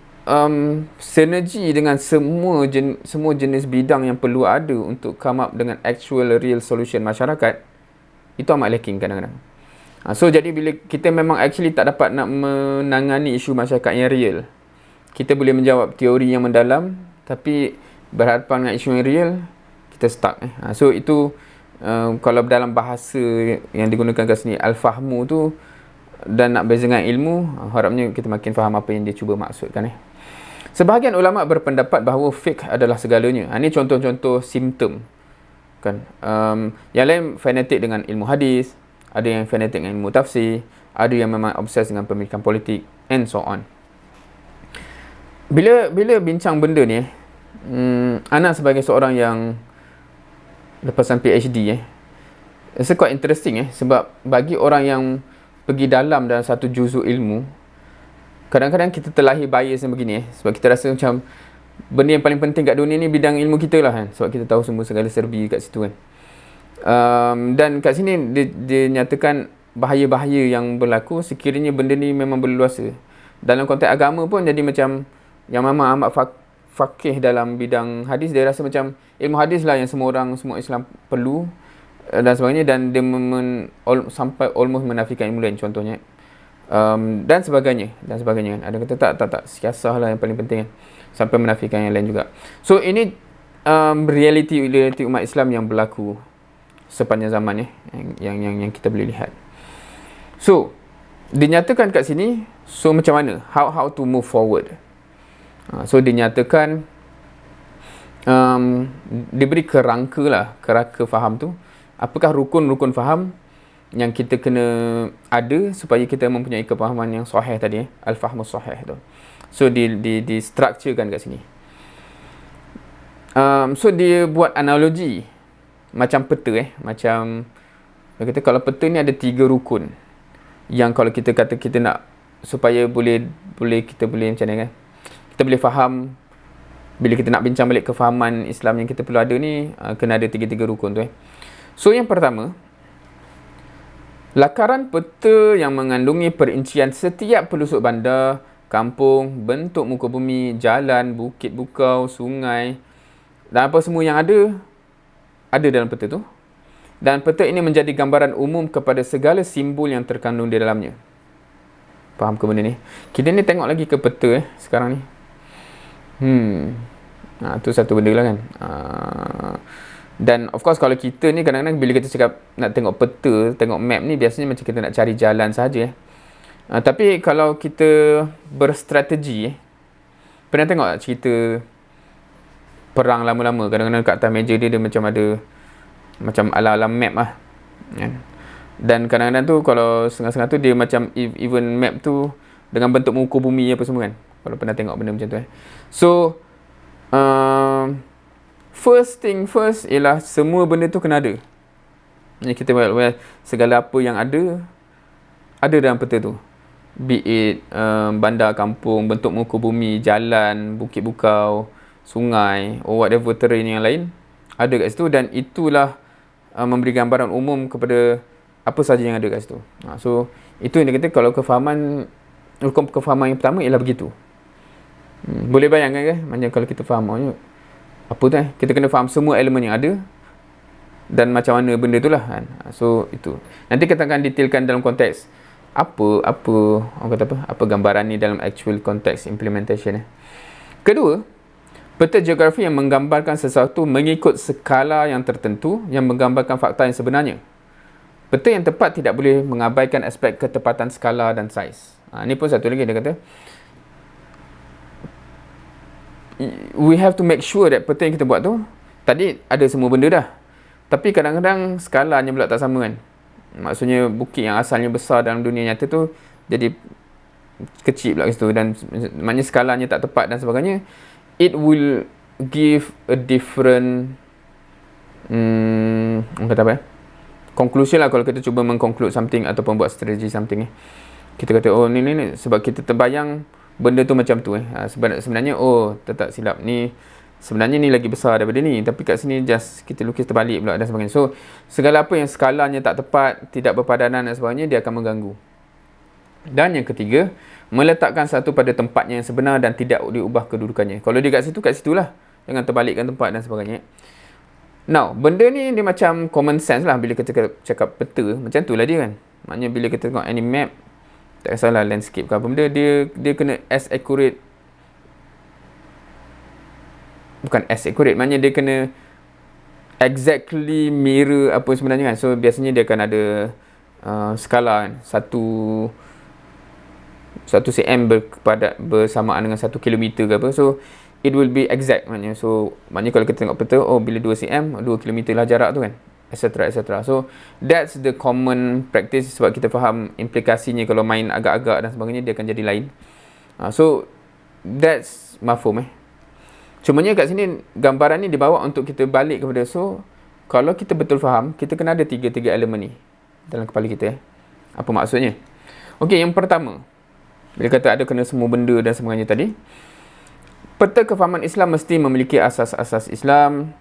sinergi dengan semua jenis bidang yang perlu ada untuk come up dengan actual real solution masyarakat, itu amat lacking kadang-kadang. So jadi bila kita memang actually tak dapat nak menangani isu masyarakat yang real, kita boleh menjawab teori yang mendalam, tapi berhadapan dengan isu yang real, kita stuck So itu kalau dalam bahasa yang digunakan kat sini al-fahmu tu, dan nak beza dengan ilmu, harapnya kita makin faham apa yang dia cuba maksudkan Sebahagian ulama berpendapat bahawa fiqh adalah segalanya. Ini contoh-contoh simptom kan. Yang lain fanatik dengan ilmu hadis, ada yang fanatik dengan ilmu tafsir, ada yang memang obses dengan pendidikan politik, and so on. Bila bincang benda ni anak sebagai seorang yang lepasan PhD it's quite interesting sebab bagi orang yang pergi dalam satu juzuk ilmu, kadang-kadang kita terlahir bias yang begini sebab kita rasa macam benda yang paling penting kat dunia ni bidang ilmu kita lah kan, sebab kita tahu semua segala serbi kat situ kan. Dan kat sini dia nyatakan bahaya-bahaya yang berlaku sekiranya benda ni memang berluasa. Dalam konteks agama pun jadi macam yang memang amat faqih dalam bidang hadis, dia rasa macam ilmu hadis lah yang semua Islam perlu dan sebagainya, dan dia sampai almost menafikan ilmu lain contohnya. Dan sebagainya kan. Ada kata tak siasah lah yang paling penting kan, sampai menafikan yang lain juga. So ini realiti umat Islam yang berlaku sepanjang zaman yang kita boleh lihat. So dinyatakan kat sini, so macam mana how to move forward. So dinyatakan diberi kerangka faham tu, apakah rukun-rukun faham yang kita kena ada supaya kita mempunyai kefahaman yang sahih tadi al-fahmu sahih tu. So di structurekan kat sini. So dia buat analogi macam peta macam dia kata kalau peta ni ada 3 rukun yang kalau kita kata kita nak supaya boleh kita boleh macam ni kan, kita boleh faham. Bila kita nak bincang balik kefahaman Islam yang kita perlu ada ni, kena ada 3 rukun tu So yang pertama, lakaran peta yang mengandungi perincian setiap pelusuk bandar kampung, bentuk muka bumi, jalan, bukit, bukau, sungai dan apa semua yang ada dalam peta tu. Dan peta ini menjadi gambaran umum kepada segala simbol yang terkandung di dalamnya. Faham ke benda ni? Kita ni tengok lagi ke peta sekarang ni. Tu satu benda lah kan. Dan of course kalau kita ni kadang-kadang bila kita cakap nak tengok peta, tengok map ni, biasanya macam kita nak cari jalan sahaja. Tapi kalau kita berstrategi, pernah tengok tak cerita perang lama-lama? Kadang-kadang kat atas meja dia macam ada macam ala-ala map lah. Dan kadang-kadang tu kalau setengah-setengah tu dia macam even map tu dengan bentuk muka bumi apa semua kan. Kalau pernah tengok benda macam tu So first thing first ialah semua benda tu kena ada. Kita buat segala apa yang ada dalam peta tu. Be it bandar kampung, bentuk muka bumi, jalan, bukit bukau, sungai or whatever terrain yang lain ada kat situ, dan itulah memberi gambaran umum kepada apa sahaja yang ada kat situ. So itu yang dia kata kalau rukun kefahaman yang pertama ialah begitu. Boleh bayangkan kan macam kalau kita faham apa tu kita kena faham semua elemen yang ada dan macam mana benda tu lah kan. So itu nanti kita akan detailkan dalam konteks apa orang kata apa gambaran ni dalam actual konteks implementation. Kedua, peta geografi yang menggambarkan sesuatu mengikut skala yang tertentu yang menggambarkan fakta yang sebenarnya. Peta yang tepat tidak boleh mengabaikan aspek ketepatan skala dan saiz. Ni pun satu lagi dia kata we have to make sure that peta yang kita buat tu tadi ada semua benda dah, tapi kadang-kadang skalanya pula tak sama kan. Maksudnya bukit yang asalnya besar dalam dunia nyata tu jadi kecil pula kat situ, dan maknanya skalanya tak tepat dan sebagainya. It will give a different kata apa conclusion lah kalau kita cuba mengconclude something ataupun buat strategi something. Kita kata ni sebab kita terbayang benda tu macam tu sebenarnya tak silap ni, sebenarnya ni lagi besar daripada ni, tapi kat sini just kita lukis terbalik pula dan sebagainya. So segala apa yang skalanya tak tepat, tidak berpadanan dan sebagainya, dia akan mengganggu. Dan yang ketiga, meletakkan satu pada tempatnya yang sebenar dan tidak diubah kedudukannya. Kalau dia kat situ lah, jangan terbalikkan tempat dan sebagainya. Now, benda ni dia macam common sense lah bila kita cakap peta, macam tu lah dia kan. Maknanya bila kita tengok any map, tak kisahlah landscape ke apa benda, dia kena as accurate. Bukan as accurate, maknanya dia kena exactly mirror apa sebenarnya kan. So biasanya dia akan ada skala kan, 1 cm bersamaan dengan 1 kilometer ke apa. So it will be exact maknanya. So maknanya kalau kita tengok peta, bila 2 cm 2 kilometer lah jarak tu kan, etc. So that's the common practice, sebab kita faham implikasinya kalau main agak-agak dan sebagainya dia akan jadi lain. So that's mafhum Cumanya kat sini gambaran ni dibawa untuk kita balik kepada, so kalau kita betul faham, kita kena ada tiga elemen ni dalam kepala kita Apa maksudnya? Okey, yang pertama, bila kata ada kena semua benda dan sebagainya tadi, peta kefahaman Islam mesti memiliki asas-asas Islam,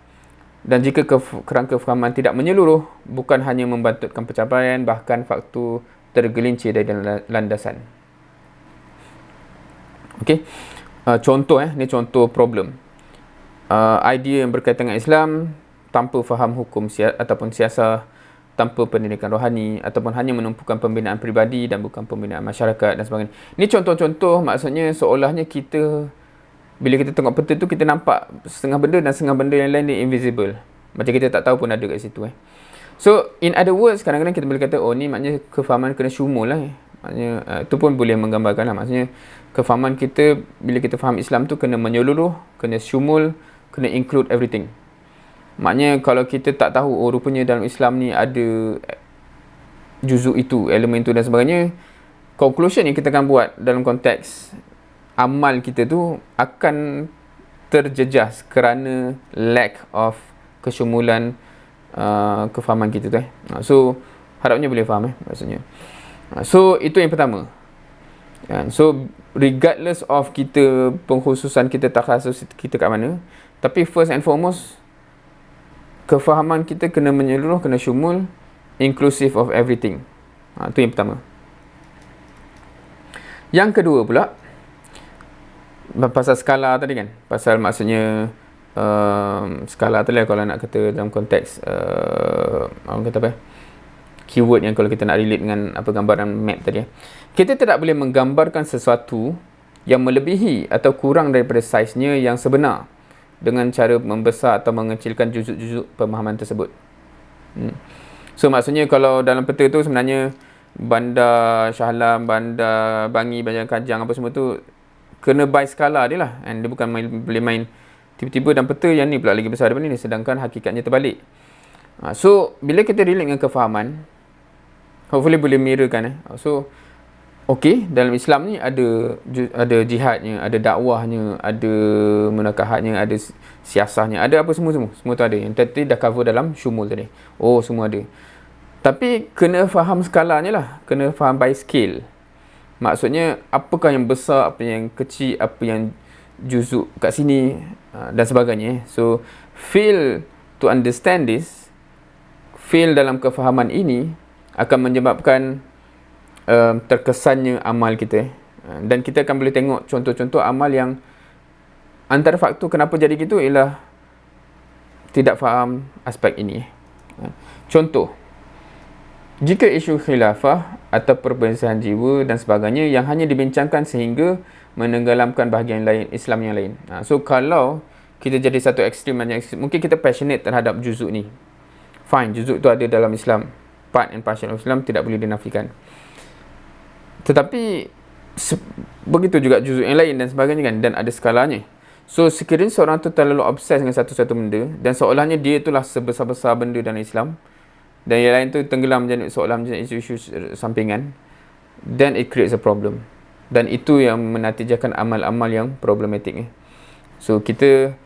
dan jika kerangka kefahaman tidak menyeluruh, bukan hanya membantutkan pencapaian, bahkan faktor tergelincir dari landasan. Okey, contoh ni contoh problem. Idea yang berkaitan dengan Islam tanpa faham hukum ataupun siasah, tanpa pendidikan rohani, ataupun hanya menumpukan pembinaan peribadi dan bukan pembinaan masyarakat dan sebagainya. Ini contoh-contoh, maksudnya seolahnya kita bila kita tengok peta tu kita nampak setengah benda dan setengah benda yang lain ni invisible. Macam kita tak tahu pun ada kat situ So in other words, kadang-kadang kita boleh kata ni maknanya kefahaman kena syumul lah Maknanya itu pun boleh menggambarkan lah. Maksudnya kefahaman kita bila kita faham Islam tu kena menyeluruh, kena syumul, kena include everything. Maknanya kalau kita tak tahu rupanya dalam Islam ni ada juzuk itu, elemen itu dan sebagainya, conclusion yang kita akan buat dalam konteks amal kita tu akan terjejas kerana lack of kesyumulan kefahaman kita tu So harapnya boleh faham maksudnya. So itu yang pertama. So regardless of kita pengkhususan kita takhasus kita kat mana, tapi first and foremost kefahaman kita kena menyeluruh, kena syumul, inclusive of everything. Itu yang pertama. Yang kedua pula, pasal skala tadi kan, pasal maksudnya skala tadi lah, kalau nak kata dalam konteks orang kata apa, keyword yang kalau kita nak relate dengan apa gambaran map tadi, kita tidak boleh menggambarkan sesuatu yang melebihi atau kurang daripada saiznya yang sebenar dengan cara membesar atau mengecilkan juzuk-juzuk pemahaman tersebut. So maksudnya kalau dalam peta tu sebenarnya bandar Shah Alam, bandar Bangi, bandar Kajang apa semua tu kena by skala dia lah, and dia bukan boleh main tiba-tiba dalam peta yang ni pula lagi besar daripada ni, sedangkan hakikatnya terbalik. So bila kita relate dengan kefahaman, hopefully boleh mirrorkan. So okey, dalam Islam ni ada jihadnya, ada dakwahnya, ada munakahatnya, ada siasahnya, ada apa semua tu ada. Yang tadi dah cover dalam syumul tadi. Oh, semua ada. Tapi kena faham skalanya lah, kena faham by scale. Maksudnya apakah yang besar, apa yang kecil, apa yang juzuk kat sini dan sebagainya. So fail to understand this, fail dalam kefahaman ini akan menyebabkan terkesannya amal kita. Dan kita akan boleh tengok contoh-contoh amal yang antara faktor kenapa jadi gitu ialah tidak faham aspek ini. Contoh, jika isu khilafah atau perbezaan jiwa dan sebagainya yang hanya dibincangkan sehingga menenggelamkan bahagian lain Islam yang lain. So kalau kita jadi satu ekstrim, mungkin kita passionate terhadap juzuk ni. Fine, juzuk tu ada dalam Islam. Part and parcel of Islam, tidak boleh dinafikan. Tetapi begitu juga juzuk yang lain dan sebagainya kan, dan ada skalanya. So sekiranya seorang tu terlalu obses dengan satu-satu benda dan seolahnya dia itulah sebesar-besar benda dalam Islam, dan yang lain tu tenggelam seolah menjadi isu-isu sampingan, then it creates a problem. Dan itu yang menatijakan amal-amal yang problematik. So kita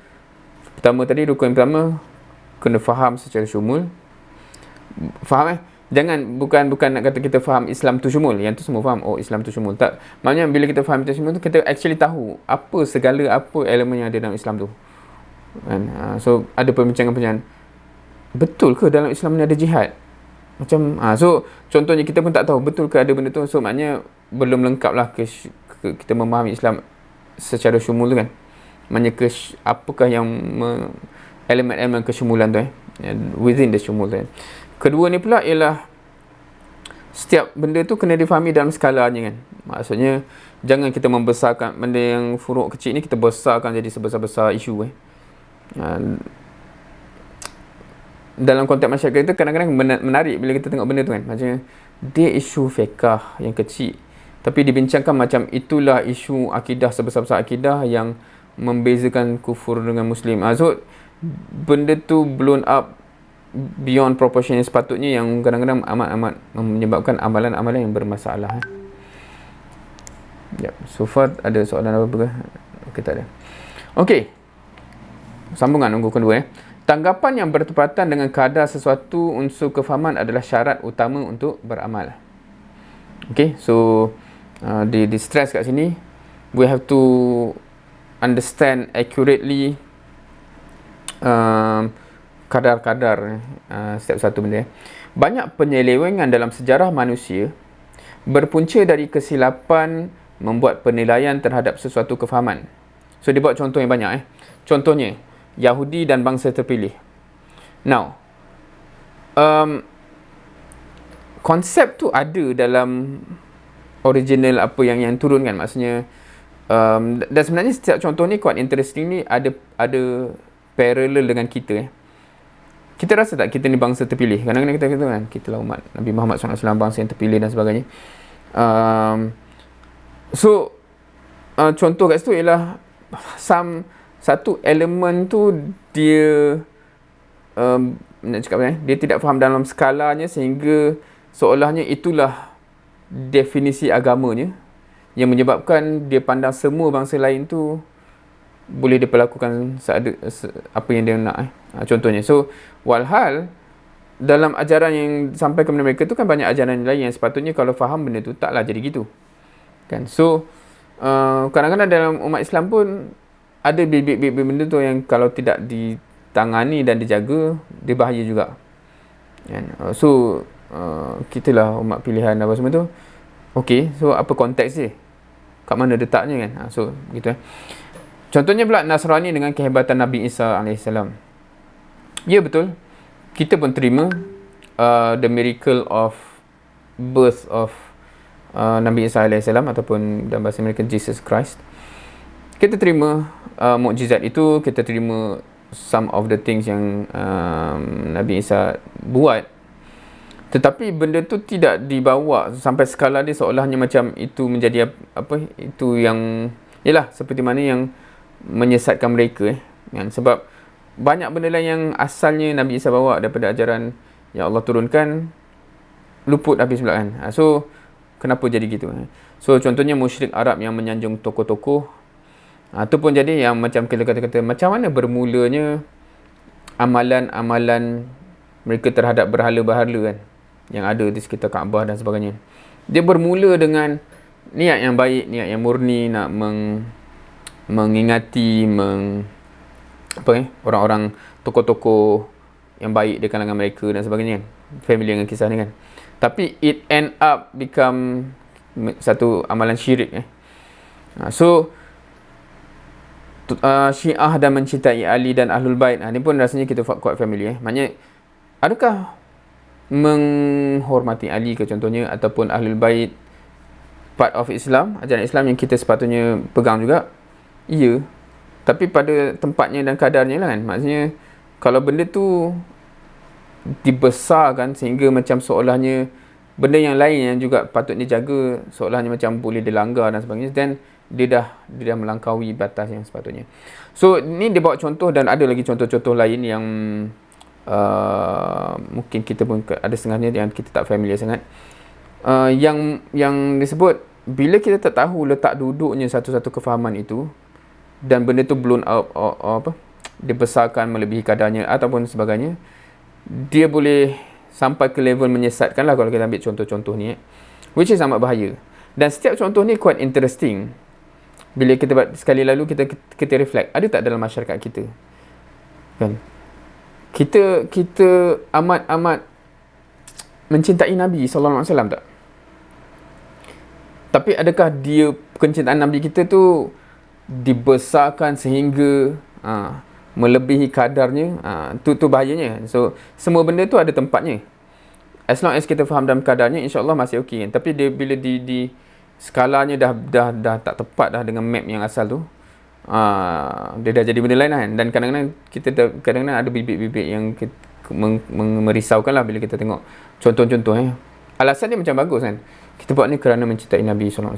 pertama tadi, rukun yang pertama kena faham secara syumul. Faham Jangan bukan nak kata kita faham Islam tu syumul, yang tu semua faham, oh Islam tu syumul. Tak. Maknanya bila kita faham Islam syumul tu, kita actually tahu apa elemen yang ada dalam Islam tu. Kan? So ada perbincangan-perbincangan, betul ke dalam Islam ni ada jihad? Macam so contohnya kita pun tak tahu betul ke ada benda tu. So maknanya belum lengkap lah kita memahami Islam secara syumul tu kan. Maknanya apakah yang elemen-elemen kesyumulan tu within the syumul tu. Kedua ni pula ialah setiap benda tu kena difahami dalam skalanya kan. Maksudnya jangan kita membesarkan benda yang furuk kecil ni, kita besarkan jadi sebesar-besar isu dalam konteks masyarakat itu kadang-kadang menarik bila kita tengok benda tu kan. Macam dia isu fiqah yang kecil, tapi dibincangkan macam itulah isu akidah sebesar-besar akidah yang membezakan kufur dengan Muslim. So benda tu blown up beyond proportion yang sepatutnya, yang kadang-kadang amat-amat menyebabkan amalan-amalan yang bermasalah. So far ada soalan apa ke? Okay, tak ada. Okay, sambungan nunggu kedua. Tanggapan yang bertepatan dengan kadar sesuatu unsur kefahaman adalah syarat utama untuk beramal. Okay, so di stress kat sini, we have to understand accurately kadar-kadar setiap satu benda. Banyak penyelewengan dalam sejarah manusia berpunca dari kesilapan membuat penilaian terhadap sesuatu kefahaman. So dia buat contoh yang banyak. Contohnya Yahudi dan bangsa terpilih. Now konsep tu ada dalam original apa yang turun kan. Maksudnya dan sebenarnya setiap contoh ni quite interesting ni ada parallel dengan kita. Kita rasa tak kita ni bangsa terpilih? Kadang-kadang kita kata kan, kita lah umat Nabi Muhammad SAW, bangsa yang terpilih dan sebagainya. Contoh kat situ ialah satu elemen tu dia nak cakap dia tidak faham dalam skalanya, sehingga seolahnya itulah definisi agamanya, yang menyebabkan dia pandang semua bangsa lain tu boleh diperlakukan apa yang dia nak. Contohnya, so walhal dalam ajaran yang sampai kepada mereka tu kan banyak ajaran lain yang sepatutnya kalau faham benda tu taklah jadi gitu kan. So kadang-kadang dalam umat Islam pun ada bibit-bibit benda tu yang kalau tidak ditangani dan dijaga, dia bahaya juga kan. Kita lah umat pilihan apa semua tu. Okay, so apa konteks dia? kat mana letaknya kan. So gitu Contohnya pula Nasrani dengan kehebatan Nabi Isa AS. Ya betul, kita pun terima the miracle of birth of Nabi Isa AS, ataupun dalam bahasa Amerika Jesus Christ. Kita terima mukjizat itu, kita terima some of the things yang Nabi Isa buat. Tetapi benda tu tidak dibawa sampai skala dia seolahnya macam itu menjadi itu yang yalah seperti mana yang menyesatkan mereka kan? Sebab banyak benda lain yang asalnya Nabi Isa bawa daripada ajaran yang Allah turunkan luput habis pula kan. So kenapa jadi gitu? So contohnya musyrik Arab yang menyanjung tokoh-tokoh, itu pun jadi yang macam kita kata macam mana bermulanya amalan-amalan mereka terhadap berhala-berhala kan yang ada di sekitar Kaabah dan sebagainya. Dia bermula dengan niat yang baik, niat yang murni, nak mengingati orang-orang tokoh-tokoh yang baik di kalangan mereka dan sebagainya kan. Familiar dengan kisah ni kan. Tapi it end up become satu amalan syirik So Syiah dan mencintai Ali dan Ahlul Bait, ni pun rasanya kita kuat familiar Maknanya adakah menghormati Ali ke contohnya, ataupun Ahlul Bait part of Islam, ajaran Islam yang kita sepatutnya pegang juga? Ya, tapi pada tempatnya dan kadarnya lah kan. Maksudnya kalau benda tu dibesarkan sehingga macam seolahnya benda yang lain yang juga patut dijaga seolahnya macam boleh dilanggar dan sebagainya, dan dia dah melangkaui batas yang sepatutnya. So ni dia bawa contoh, dan ada lagi contoh-contoh lain yang mungkin kita pun ada setengahnya yang kita tak familiar sangat, yang disebut bila kita tak tahu letak duduknya satu-satu kefahaman itu, dan benda tu blown out, dibesarkan melebihi kadarnya ataupun sebagainya, dia boleh sampai ke level menyesatkan lah kalau kita ambil contoh-contoh ni, which is amat bahaya. Dan setiap contoh ni quite interesting. Bila kita sekali lalu kita reflect, ada tak dalam masyarakat kita kan, kita amat mencintai Nabi SAW tak? Tapi adakah dia kecintaan Nabi kita tu dibesarkan sehingga melebihi kadarnya? Tu bahayanya. So semua benda tu ada tempatnya. As long as kita faham dalam kadarnya, insya-Allah masih okey kan. Tapi dia bila di skalanya dah tak tepat dah dengan map yang asal tu, dia dah jadi benda lain kan. Dan kadang-kadang ada bibit-bibit yang merisaukan lah bila kita tengok contoh-contoh Alasan dia macam bagus kan, kita buat ni kerana mencintai Nabi SAW.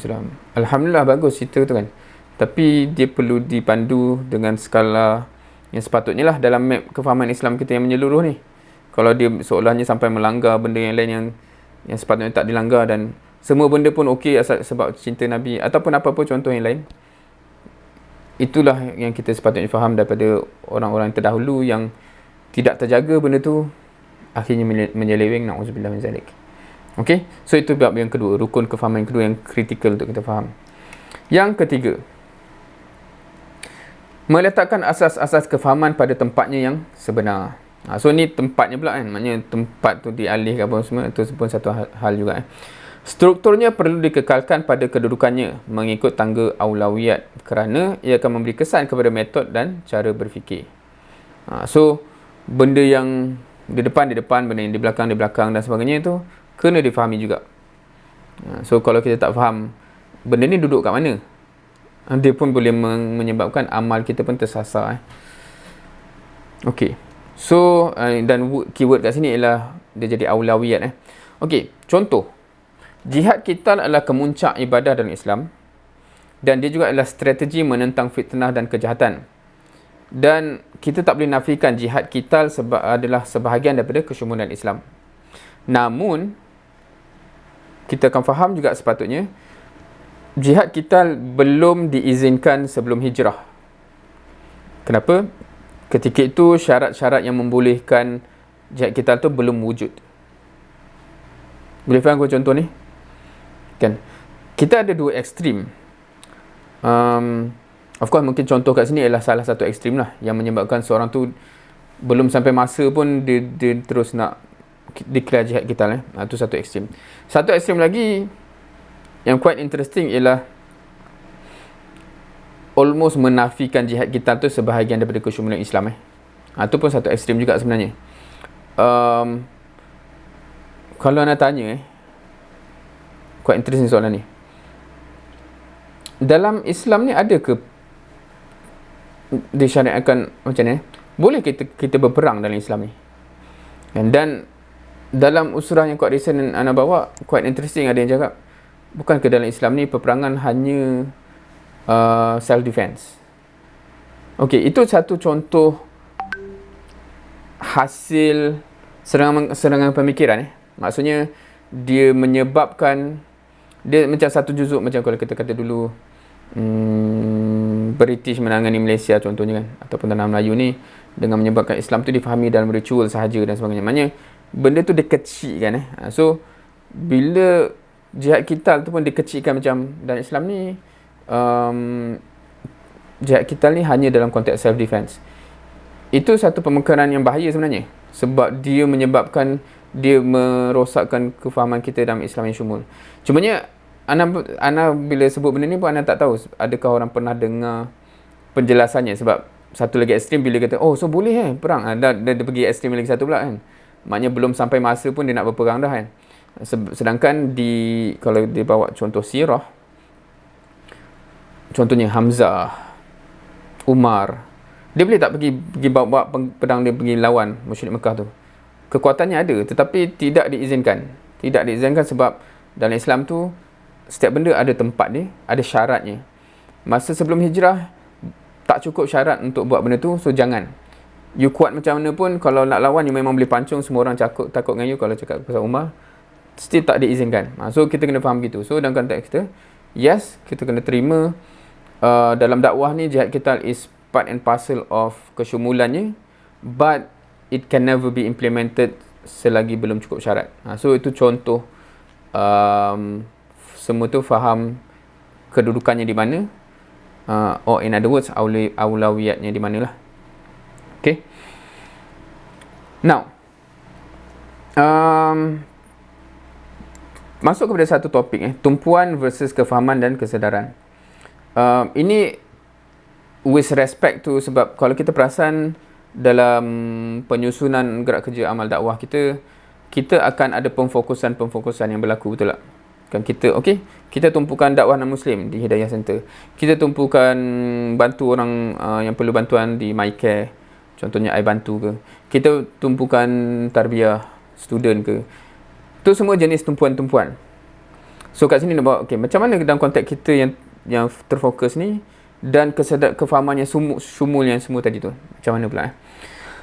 Alhamdulillah bagus cerita tu kan. Tapi dia perlu dipandu dengan skala yang sepatutnya lah dalam map kefahaman Islam kita yang menyeluruh ni. Kalau dia seolahnya sampai melanggar benda yang lain yang sepatutnya tak dilanggar, dan semua benda pun okey sebab cinta Nabi ataupun apa-apa contoh yang lain, itulah yang kita sepatutnya faham daripada orang-orang terdahulu yang tidak terjaga benda tu, akhirnya menyeleweng. Na'udzubillah min zalik. Okey, so itu bab yang kedua, rukun kefahaman yang kedua yang kritikal untuk kita faham. Yang ketiga, meletakkan asas-asas kefahaman pada tempatnya yang sebenar. So ni tempatnya pula kan, maknanya tempat tu dialih ke apa semua, itu pun satu hal juga Strukturnya perlu dikekalkan pada kedudukannya mengikut tangga aulawiyat, kerana ia akan memberi kesan kepada metod dan cara berfikir. So benda yang di depan, benda yang di belakang dan sebagainya itu kena difahami juga. So kalau kita tak faham benda ni duduk kat mana, dia pun boleh menyebabkan amal kita pun tersasar. Okey. So dan keyword kat sini ialah dia jadi aulawiyat. Okey, contoh. Jihad qital adalah kemuncak ibadah dalam Islam, dan dia juga adalah strategi menentang fitnah dan kejahatan. Dan kita tak boleh nafikan jihad qital adalah sebahagian daripada kesyumulan Islam. Namun kita akan faham juga sepatutnya jihad qital belum diizinkan sebelum hijrah. Kenapa? Ketika itu syarat-syarat yang membolehkan jihad qital tu belum wujud. Boleh faham contoh ni? Kan? Kita ada dua ekstrim. Of course mungkin contoh kat sini adalah salah satu ekstrim lah, yang menyebabkan seorang tu belum sampai masa pun dia terus nak declare jihad qital. Itu satu ekstrim. Satu ekstrim lagi yang quite interesting ialah almost menafikan jihad qital tu sebahagian daripada kesyumulan Islam. Itu pun satu ekstrim juga sebenarnya. Kalau anda tanya, quite interesting soalan ni. Dalam Islam ni ada ke disyariatkan macam ni? Boleh kita berperang dalam Islam ni? Dan dalam usrah yang quite recent anda bawa, quite interesting, ada yang cakap, bukankah dalam Islam ni peperangan hanya self defense? Okey, itu satu contoh hasil serangan pemikiran. Maksudnya dia menyebabkan, dia macam satu juzuk, macam kalau kita kata dulu British menangani Malaysia contohnya kan, ataupun tanah Melayu ni, dengan menyebabkan Islam tu difahami dalam ritual sahaja dan sebagainya. Maknanya benda tu dikecilkan. So bila jihad qital tu pun dikecilkan, macam dalam Islam ni jihad qital ni hanya dalam konteks self defense. Itu satu pemikiran yang bahaya sebenarnya, sebab dia menyebabkan, dia merosakkan kefahaman kita dalam Islam yang syumul. Cumanya Ana bila sebut benda ni pun Ana tak tahu adakah orang pernah dengar penjelasannya. Sebab satu lagi ekstrim bila kata, oh so boleh perang, dia pergi ekstrim lagi satu pula kan. Maknanya belum sampai masa pun dia nak berperang dah kan. Sedangkan kalau dia bawa contoh sirah, contohnya Hamzah, Umar, dia boleh tak pergi bawa pedang dia pergi lawan musyrik Mekah tu? Kekuatannya ada, tetapi tidak diizinkan. Tidak diizinkan sebab dalam Islam tu setiap benda ada tempat dia, ada syaratnya. Masa sebelum hijrah tak cukup syarat untuk buat benda tu, so jangan. You kuat macam mana pun, kalau nak lawan you memang boleh pancung, semua orang takut dengan you. Kalau cakap pasal Umar, still tak diizinkan. So kita kena faham gitu. So dalam konteks kita, yes, kita kena terima dalam dakwah ni jihad qital is part and parcel of kesyumulannya, but it can never be implemented selagi belum cukup syarat. So itu contoh semua tu faham kedudukannya di mana, or in other words aulawiyatnya di mana lah. Okay. Now masuk kepada satu topik, tumpuan versus kefahaman dan kesedaran. Ini with respect to, sebab kalau kita perasan dalam penyusunan gerak kerja amal dakwah kita akan ada pemfokusan yang berlaku, betul tak? Kan kita kita tumpukan dakwah non-Muslim di Hidayah Center. Kita tumpukan bantu orang yang perlu bantuan di MyCare, contohnya I Bantu ke. Kita tumpukan tarbiyah student ke. Itu semua jenis tumpuan-tumpuan. So kat sini nak bawa, macam mana dalam konteks kita yang terfokus ni, dan kefahaman yang syumul yang semua tadi tu, macam mana pula?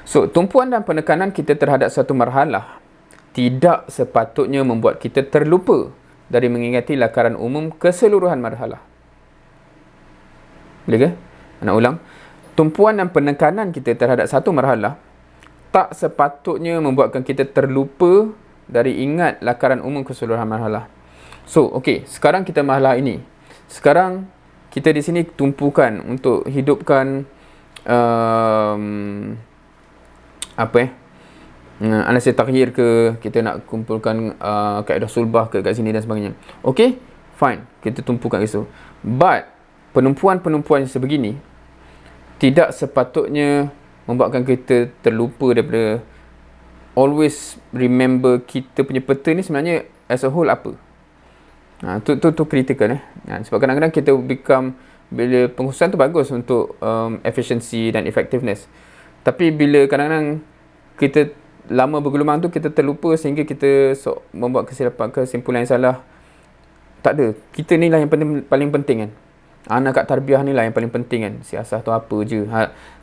So tumpuan dan penekanan kita terhadap satu marhalah tidak sepatutnya membuat kita terlupa dari mengingati lakaran umum keseluruhan marhalah. Boleh ke? Nak ulang. Tumpuan dan penekanan kita terhadap satu marhalah tak sepatutnya membuatkan kita terlupa dari ingat lakaran umum keseluruhan marhalah. So, sekarang kita marhalah ini. Sekarang kita di sini tumpukan untuk hidupkan anasir takhir ke, kita nak kumpulkan kaedah sulbah ke kat sini dan sebagainya. Fine, kita tumpukan itu. But penumpuan-penumpuan sebegini tidak sepatutnya membuatkan kita terlupa daripada always remember kita punya peta ni sebenarnya as a whole apa. Tu critical sebab kadang-kadang kita bila pengkhususan tu bagus untuk efficiency dan effectiveness. Tapi bila kadang-kadang kita lama bergelumang tu, kita terlupa sehingga kita membuat kesimpulan yang salah. Tak ada. Kita ni lah yang paling penting kan. Anak kat tarbiyah ni lah yang paling penting kan. Siasah tu apa je.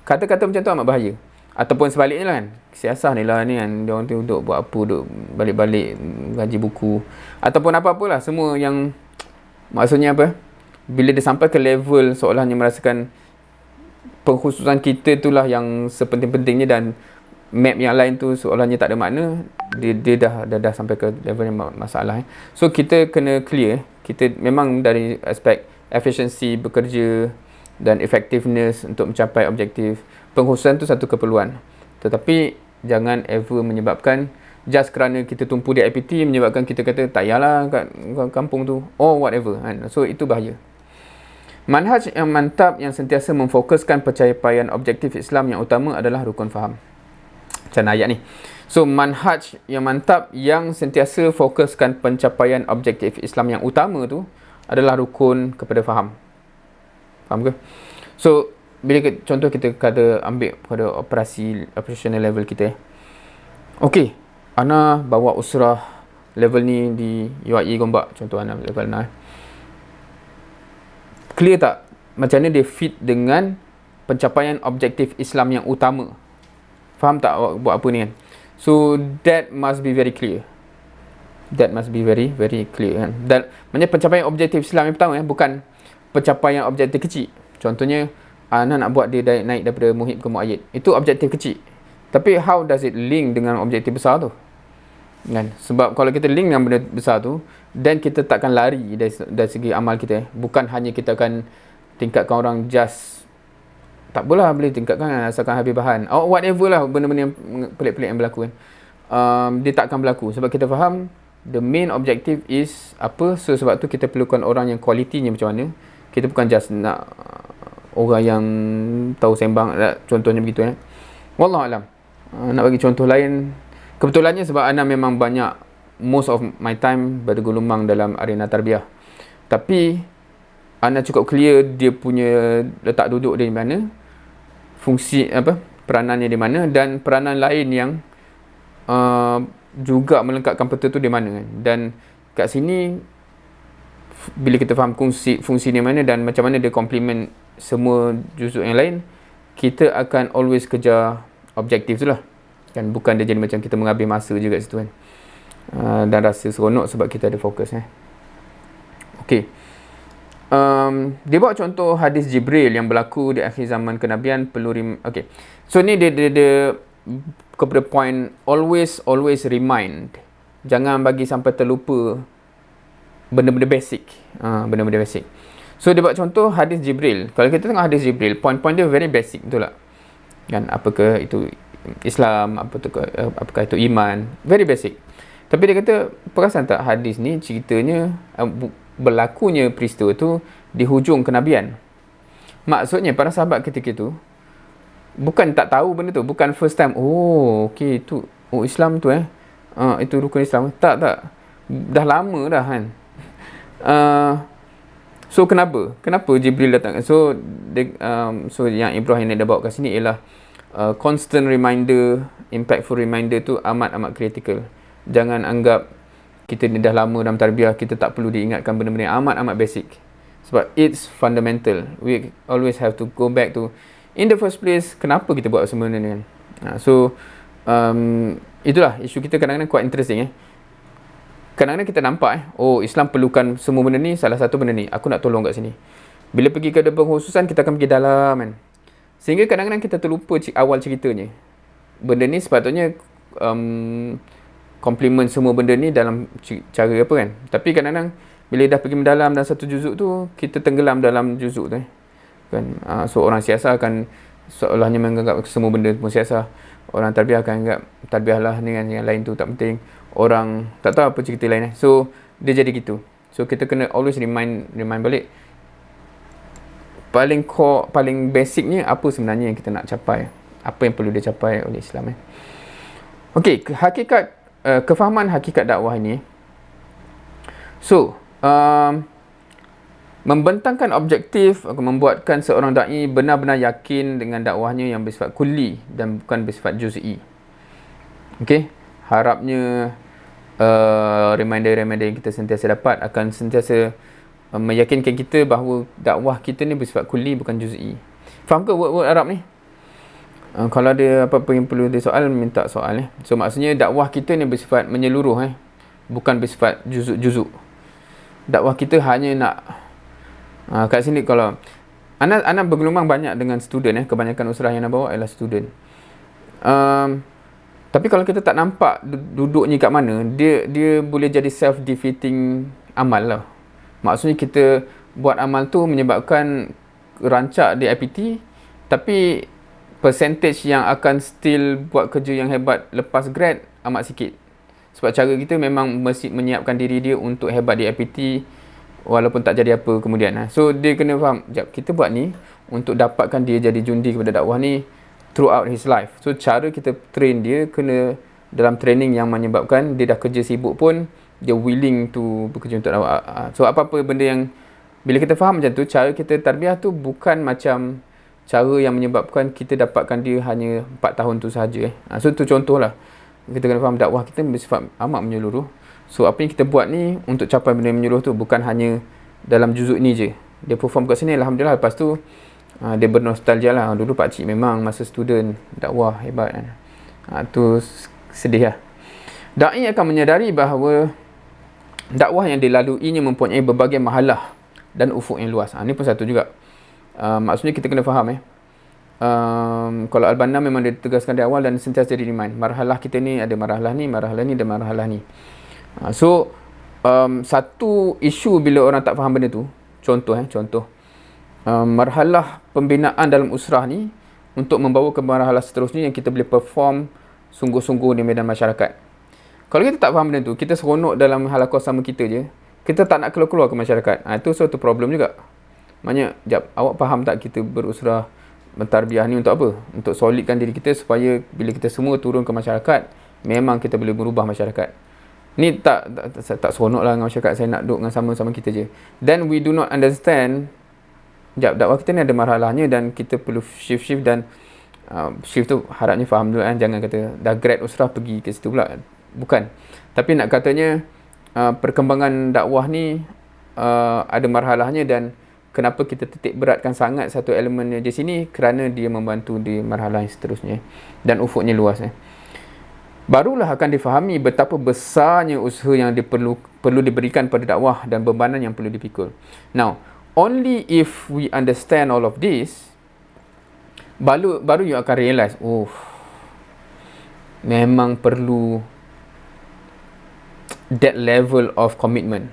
Kata-kata macam tu amat bahaya. Ataupun sebaliknya lah kan. Siasah ni lah ni kan. Dia orang tu duduk buat apa, duduk balik-balik gaji buku. Ataupun apa-apalah. Semua yang maksudnya apa? Bila dia sampai ke level seolahnya merasakan pengkhususan kita itulah yang sepenting-pentingnya dan map yang lain tu seolahnya tak ada makna, dia dah sampai ke level yang masalah. So kita kena clear, kita memang dari aspek efficiency bekerja dan effectiveness untuk mencapai objektif, pengkhususan tu satu keperluan. Tetapi jangan ever menyebabkan just kerana kita tumpu di IPT menyebabkan kita kata tak payahlah kat kampung tu, or whatever kan. So itu bahaya. Manhaj yang mantap yang sentiasa memfokuskan pencapaian objektif Islam yang utama adalah rukun faham. Macam ayat ni. So, manhaj yang mantap yang sentiasa fokuskan pencapaian objektif Islam yang utama tu adalah rukun kepada faham. Faham ke? So, bila contoh kita kata ambil pada operational level kita. Okey, Ana bawa usrah level ni di UAE Gombak. Contoh Ana level 6. Clear tak? Macam mana dia fit dengan pencapaian objektif Islam yang utama? Faham tak awak buat apa ni kan? So, that must be very clear. That must be very, very clear kan? Dan maksudnya pencapaian objektif Islam yang pertama bukan pencapaian objektif kecil. Contohnya, Ana nak buat dia naik daripada muhib ke muayyid. Itu objektif kecil. Tapi how does it link dengan objektif besar tu? Kan? Sebab kalau kita link dengan benda besar tu, dan kita takkan lari dari segi amal kita. Bukan hanya kita akan tingkatkan orang just tak apalah, boleh tingkatkan asalkan habis bahan. Whatever lah benda-benda yang pelik-pelik yang berlaku kan. Dia takkan berlaku. Sebab kita faham the main objective is apa. So sebab tu kita perlukan orang yang kualitinya macam mana. Kita bukan just nak orang yang tahu sembang. Contohnya begitu kan. Wallahualam. Nak bagi contoh lain. Kebetulannya sebab Ana memang banyak, most of my time bergelumang dalam arena tarbiyah. Tapi Ana cukup clear dia punya letak duduk dia di mana, fungsi peranannya di mana, dan peranan lain yang juga melengkapkan peta tu di mana kan. Dan kat sini bila kita faham fungsi di mana dan macam mana dia complement semua juzuk yang lain, kita akan always kejar objektif tu lah kan. Bukan dia jadi macam kita menghabis masa je kat situ kan. Dan rasa seronok sebab kita ada fokus Okey. Dia bawa contoh hadis Jibril yang berlaku di akhir zaman kenabian perlu okey. So ni dia kepada point always remind. Jangan bagi sampai terlupa benda-benda basic. Benda-benda basic. So dia buat contoh hadis Jibril. Kalau kita tengok hadis Jibril, point-point dia very basic, betul tak? Kan, apakah itu Islam, apakah itu iman, very basic. Tapi dia kata, perasan tak hadis ni ceritanya berlakunya peristiwa tu di hujung kenabian. Maksudnya para sahabat ketika itu bukan tak tahu benda tu, bukan first time. Oh, okey, itu Islam tu itu rukun Islam. Tak. Dah lama dah kan. So kenapa Jibril datang? So yang Ibrahim dah bawa kat sini ialah constant reminder, impactful reminder tu amat critical. Jangan anggap kita ni dah lama dalam tarbiyah, kita tak perlu diingatkan benda-benda yang amat basic. Sebab it's fundamental. We always have to go back to, in the first place, kenapa kita buat semua benda ni kan. So itulah isu kita kadang-kadang quite interesting Kadang-kadang kita nampak oh, Islam perlukan semua benda ni, salah satu benda ni aku nak tolong kat sini. Bila pergi ke pengkhususan, kita akan pergi dalam kan. Sehingga kadang-kadang kita terlupa awal ceritanya. Benda ni sepatutnya complement semua benda ni dalam cara apa kan. Tapi kadang-kadang bila dah pergi mendalam dalam satu juzuk tu, kita tenggelam dalam juzuk tu kan. So orang siasah akan seolahnya menganggap semua benda pun siasah. Orang tarbiyah akan anggap tarbiyah lah dengan yang lain tu tak penting. Orang tak tahu apa cerita lain So dia jadi gitu. So kita kena always remind balik paling core, paling basicnya apa sebenarnya yang kita nak capai, apa yang perlu dicapai oleh Islam Okey, hakikat kefahaman hakikat dakwah ini. So membentangkan objektif membuatkan seorang dai benar-benar yakin dengan dakwahnya yang bersifat kulli dan bukan bersifat juz'i. Okey, harapnya reminder yang kita sentiasa dapat akan sentiasa meyakinkan kita bahawa dakwah kita ni bersifat kulli bukan juz'i. Faham ke word Arab ni? Kalau ada apa-apa yang perlu disoal, minta soal So maksudnya dakwah kita ni bersifat menyeluruh bukan bersifat juzuk-juzuk. Dakwah kita hanya nak kat sini kalau Ana bergelumang banyak dengan student kebanyakan usrah yang nak bawa ialah student. Tapi kalau kita tak nampak duduknya kat mana, dia boleh jadi self-defeating amal lah. Maksudnya kita buat amal tu menyebabkan rancak di IPT, tapi percentage yang akan still buat kerja yang hebat lepas grad amat sikit. Sebab cara kita memang mesti menyiapkan diri dia untuk hebat di IPT walaupun tak jadi apa kemudian. So dia kena faham, jap, kita buat ni untuk dapatkan dia jadi jundi kepada dakwah ni throughout his life. So cara kita train dia kena dalam training yang menyebabkan dia dah kerja sibuk pun dia willing to bekerja untuk dakwah. So apa-apa benda yang bila kita faham macam tu, cara kita tarbiyah tu bukan macam cara yang menyebabkan kita dapatkan dia hanya 4 tahun tu sahaja. So tu contohlah. Kita kena faham dakwah kita bersifat amat menyeluruh. So apa yang kita buat ni untuk capai benda menyeluruh tu bukan hanya dalam juzuk ni je. Dia perform kat sini, alhamdulillah. Lepas tu dia bernostalgia lah. Dulu pakcik memang masa student dakwah hebat kan. Tu sedih lah. Da'i akan menyadari bahawa dakwah yang dilaluinya mempunyai berbagai mahalah dan ufuk yang luas. Ni pun satu juga. Maksudnya kita kena faham kalau Al-Banna memang dia tegaskan di awal dan sentiasa di remind. Marhalah kita ni ada marhalah ni, marhalah ni dan marhalah ni. So satu isu bila orang tak faham benda tu, contoh marhalah pembinaan dalam usrah ni untuk membawa ke marhalah seterusnya yang kita boleh perform sungguh-sungguh di medan masyarakat. Kalau kita tak faham benda tu, kita seronok dalam halaqah sama kita je, kita tak nak keluar-keluar ke masyarakat. Itu suatu problem juga. Maknanya, jap, awak faham tak kita berusrah, mentarbiyah ni untuk apa? Untuk solidkan diri kita supaya bila kita semua turun ke masyarakat, memang kita boleh merubah masyarakat. Ni tak seronok lah dengan masyarakat. Saya nak duduk dengan sama-sama kita je. Then we do not understand, jap, dakwah kita ni ada marhalahnya dan kita perlu shift dan shift tu harapnya faham dulu kan. Jangan kata dah grad usrah pergi ke situ pula. Bukan. Tapi nak katanya perkembangan dakwah ni ada marhalahnya dan kenapa kita titik beratkan sangat satu elemen di sini kerana dia membantu di marhalah yang seterusnya dan ufuknya luas. Barulah akan difahami betapa besarnya usaha yang perlu diberikan pada dakwah dan bebanan yang perlu dipikul. Now, only if we understand all of this, baru you akan realise, memang perlu that level of commitment.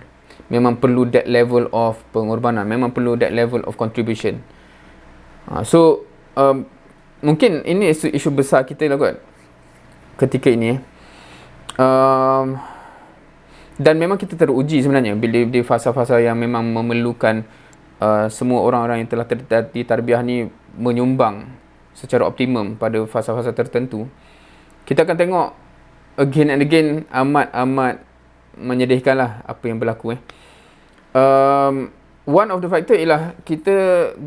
Memang perlu that level of pengorbanan. Memang perlu that level of contribution. So, mungkin ini isu besar kita lah kot ketika ini. Dan memang kita teruji sebenarnya bila di fasa-fasa yang memang memerlukan semua orang-orang yang telah di tarbiyah ni menyumbang secara optimum pada fasa-fasa tertentu. Kita akan tengok again and again amat menyedihkan lah apa yang berlaku. One of the factor ialah kita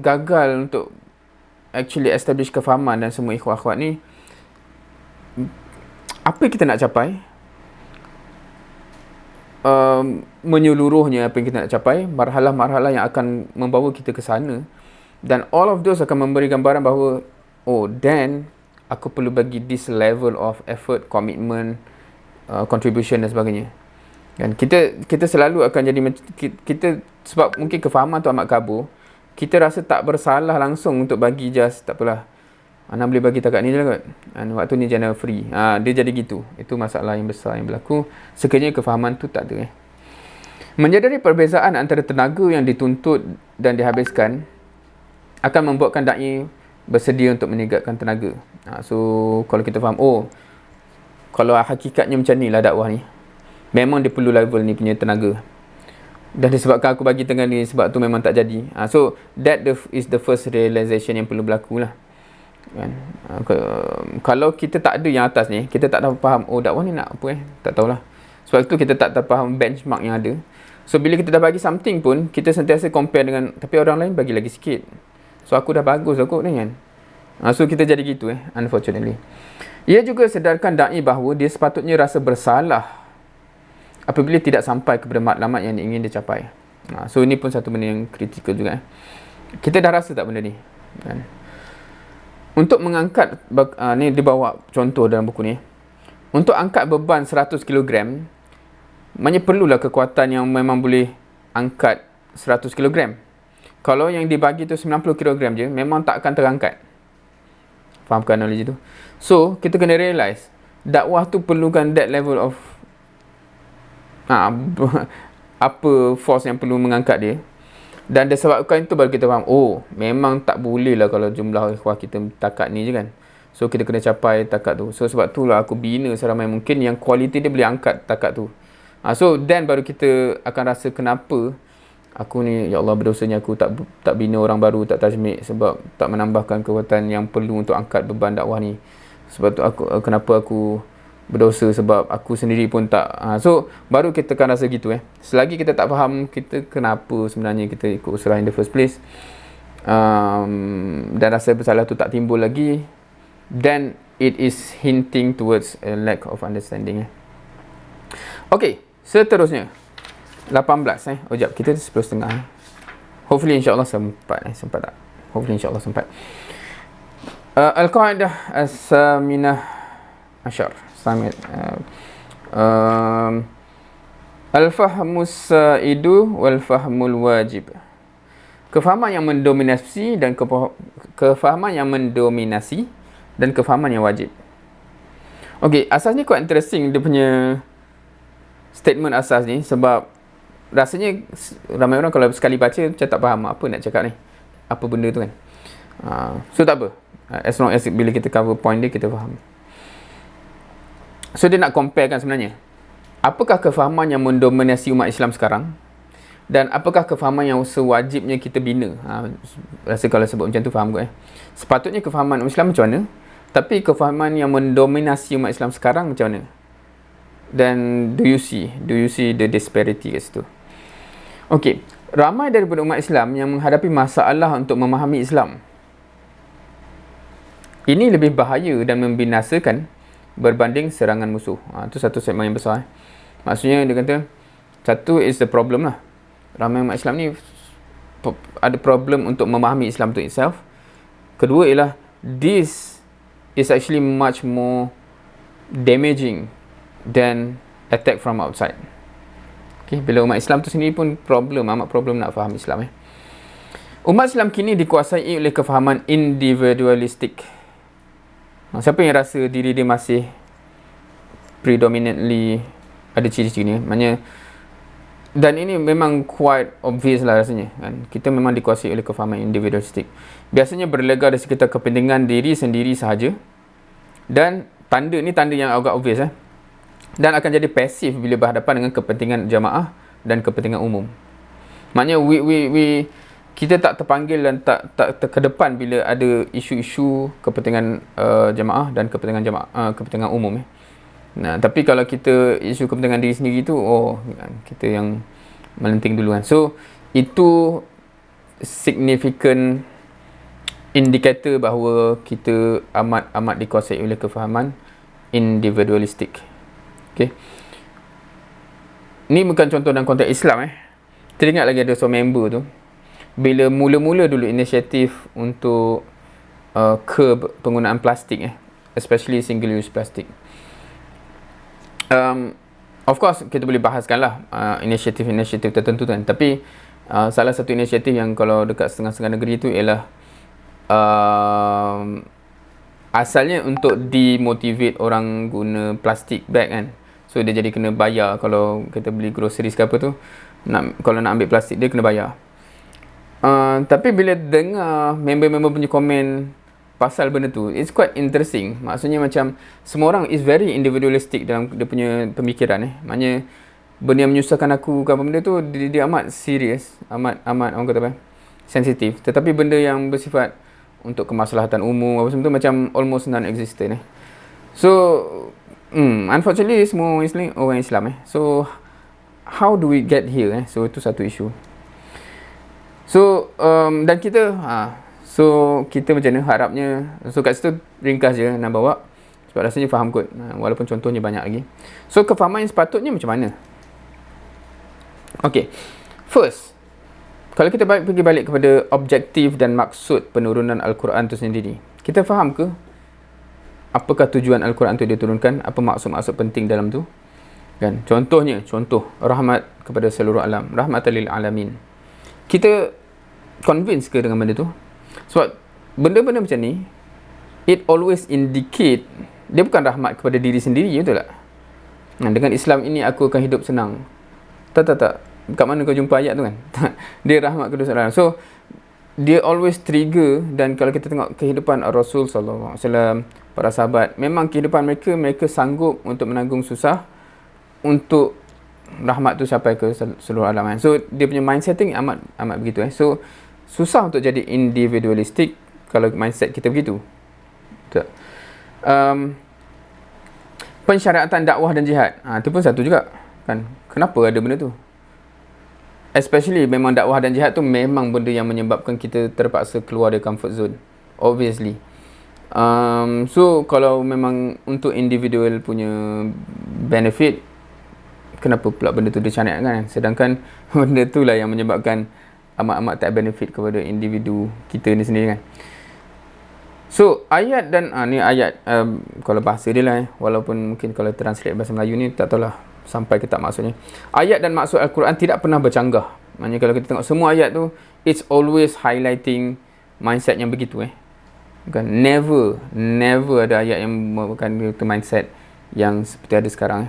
gagal untuk actually establish kefahaman dan semua ikhwah-akhwat ni apa yang kita nak capai, menyeluruhnya apa yang kita nak capai, marhalah-marhalah yang akan membawa kita ke sana, dan all of those akan memberi gambaran bahawa then aku perlu bagi this level of effort, commitment, contribution dan sebagainya. Dan kita selalu akan jadi kita sebab mungkin kefahaman tu amat kabur, kita rasa tak bersalah langsung untuk bagi just tak apalah. Ana boleh bagi takat ni je lah kot. Waktu ni channel free. Dia jadi gitu. Itu masalah yang besar yang berlaku. Sekiranya kefahaman tu tak ada. Menyadari perbezaan antara tenaga yang dituntut dan dihabiskan akan membuatkan da'i bersedia untuk meninggalkan tenaga. So kalau kita faham, kalau hakikatnya macam ni lah dakwah ni, memang dia perlu level ni punya tenaga. Dan disebabkan aku bagi tengah ni, sebab tu memang tak jadi. So that is the first realization yang perlu berlaku lah. Kan? Kalau kita tak ada yang atas ni, kita tak tahu faham dakwah ni nak apa tak tahulah. Sebab tu kita tak tahu faham benchmark yang ada. So bila kita dah bagi something pun, kita sentiasa compare dengan tapi orang lain bagi lagi sikit. So aku dah bagus aku ni kan. So kita jadi gitu unfortunately. Ia juga sedarkan da'i bahawa dia sepatutnya rasa bersalah apabila tidak sampai kepada matlamat yang ingin dia capai. So ini pun satu benda yang kritikal juga. Kita dah rasa tak benda ni kan? Untuk mengangkat, ni dia bawa contoh dalam buku ni. Untuk angkat beban 100 kg, maknanya perlulah kekuatan yang memang boleh angkat 100 kg. Kalau yang dibagi tu 90 kg je, memang tak akan terangkat. Fahamkan analogi tu? So, kita kena realise, dakwah tu perlukan that level of apa force yang perlu mengangkat dia. Dan disebabkan itu baru kita faham, memang tak boleh lah kalau jumlah ikhwah kita takat ni je kan. So kita kena capai takat tu. So sebab tu lah aku bina seramai mungkin yang kualiti dia boleh angkat takat tu. So then baru kita akan rasa kenapa Aku ni, ya Allah, berdosanya aku tak bina orang baru, tak tajmid sebab tak menambahkan kekuatan yang perlu untuk angkat beban dakwah ni. Sebab tu kenapa aku berdosa, sebab aku sendiri pun tak. So baru kita akan rasa gitu. Selagi kita tak faham kita kenapa sebenarnya kita ikut usrah in the first place, dan rasa bersalah tu tak timbul lagi, then it is hinting towards a lack of understanding. Okay, seterusnya 18. Jap, kita 10.30. Hopefully insyaAllah sempat. Sempat tak? Hopefully insyaAllah sempat. Al-Qa'idah As-Saminah Asyar. Al-Fahmus Sa'idu Wal-Fahmul Wajib. Kefahaman yang mendominasi dan kefahaman yang wajib. Okay, asas ni quite interesting dia punya statement asas ni, sebab rasanya ramai orang kalau sekali baca macam tak faham apa nak cakap ni, apa benda tu kan. So tak apa, as long as bila kita cover point dia kita faham. So dia nak compare kan sebenarnya, apakah kefahaman yang mendominasi umat Islam sekarang dan apakah kefahaman yang sewajibnya kita bina. Rasa kalau sebut macam tu faham kot. Sepatutnya kefahaman umat Islam macam mana, tapi kefahaman yang mendominasi umat Islam sekarang macam mana. Dan do you see the disparity kat situ. Okay, ramai daripada umat Islam yang menghadapi masalah untuk memahami Islam. Ini lebih bahaya dan membinasakan berbanding serangan musuh. Itu satu segmen yang besar. Maksudnya dia kata, satu is the problem lah. Ramai umat Islam ni ada problem untuk memahami Islam tu itself. Kedua ialah, this is actually much more damaging than attack from outside. Okay, bila umat Islam tu sendiri pun amat problem nak faham Islam. Umat Islam kini dikuasai oleh kefahaman individualistik. Siapa yang rasa diri dia masih predominantly ada ciri-ciri ni, maknanya, dan ini memang quite obvious lah rasanya kan? Kita memang dikuasai oleh kefahaman individualistik. Biasanya berlega dari sekitar kepentingan diri sendiri sahaja, dan tanda yang agak obvious dan akan jadi pasif bila berhadapan dengan kepentingan jamaah dan kepentingan umum. Maknanya kita tak terpanggil dan tak ke depan bila ada isu-isu kepentingan jamaah dan kepentingan umum. Nah, tapi kalau kita isu kepentingan diri sendiri tu, kita yang melenting dulu kan. So itu significant indikator bahawa kita amat dikuasai oleh kefahaman individualistik. Okay. Ni bukan contoh dalam konteks Islam. Teringat lagi ada seorang member tu, bila mula-mula dulu inisiatif untuk curb penggunaan plastik, especially single use plastik. Of course kita boleh bahaskan lah inisiatif tertentu kan, tapi salah satu inisiatif yang kalau dekat setengah-setengah negeri tu ialah asalnya untuk demotivate orang guna plastik bag kan. So dia jadi kena bayar kalau kita beli groceries ke apa tu, kalau nak ambil plastik dia kena bayar. Tapi bila dengar member-member punya komen pasal benda tu, it's quite interesting. Maksudnya macam semua orang is very individualistic dalam dia punya pemikiran. Maknanya benda yang menyusahkan aku kan, benda tu dia amat serius, amat orang kata apa, sensitif. Tetapi benda yang bersifat untuk kemaslahatan umum apa semua tu macam almost non-existent. So unfortunately semua orang Islam. So how do we get here? So itu satu isu. So dan kita kita macam mana harapnya, so kat situ ringkas je nak bawa sebab rasanya faham kot, walaupun contohnya banyak lagi. So kefahaman yang sepatutnya macam mana? Okay, first, kalau kita pergi balik kepada objektif dan maksud penurunan Al-Quran tu sendiri, kita faham ke apakah tujuan Al-Quran tu diturunkan, apa maksud-maksud penting dalam tu kan? Contoh rahmat kepada seluruh alam, rahmatan lil alamin. Kita convince ke dengan benda tu? Sebab benda-benda macam ni, it always indicate dia bukan rahmat kepada diri sendiri, betul tak? Dengan Islam ini aku akan hidup senang. Tak. Kat mana kau jumpa ayat tu kan? Dia rahmat kepada seluruh alam. So dia always trigger. Dan kalau kita tengok kehidupan Rasul sallallahu alaihi wasallam, para sahabat, memang kehidupan mereka sanggup untuk menanggung susah untuk rahmat tu sampai ke seluruh alam kan. So dia punya mind setting amat begitu So susah untuk jadi individualistik kalau mindset kita begitu. Betul. Pensyariatan dakwah dan jihad, itu pun satu juga kan. Kenapa ada benda tu? Especially memang dakwah dan jihad tu memang benda yang menyebabkan kita terpaksa keluar dari comfort zone, obviously. So kalau memang untuk individual punya benefit, kenapa pula benda tu dicanakan kan? Sedangkan benda tu lah yang menyebabkan amat-amat tak benefit kepada individu kita ni sendiri kan. So ayat dan ni ayat kalau bahasa dia lah walaupun mungkin kalau translate bahasa Melayu ni tak tahulah sampai ke tak maksudnya. Ayat dan maksud Al-Quran tidak pernah bercanggah. Maksudnya kalau kita tengok semua ayat tu, it's always highlighting mindset yang begitu Bukan, never ada ayat yang merupakan itu mindset yang seperti ada sekarang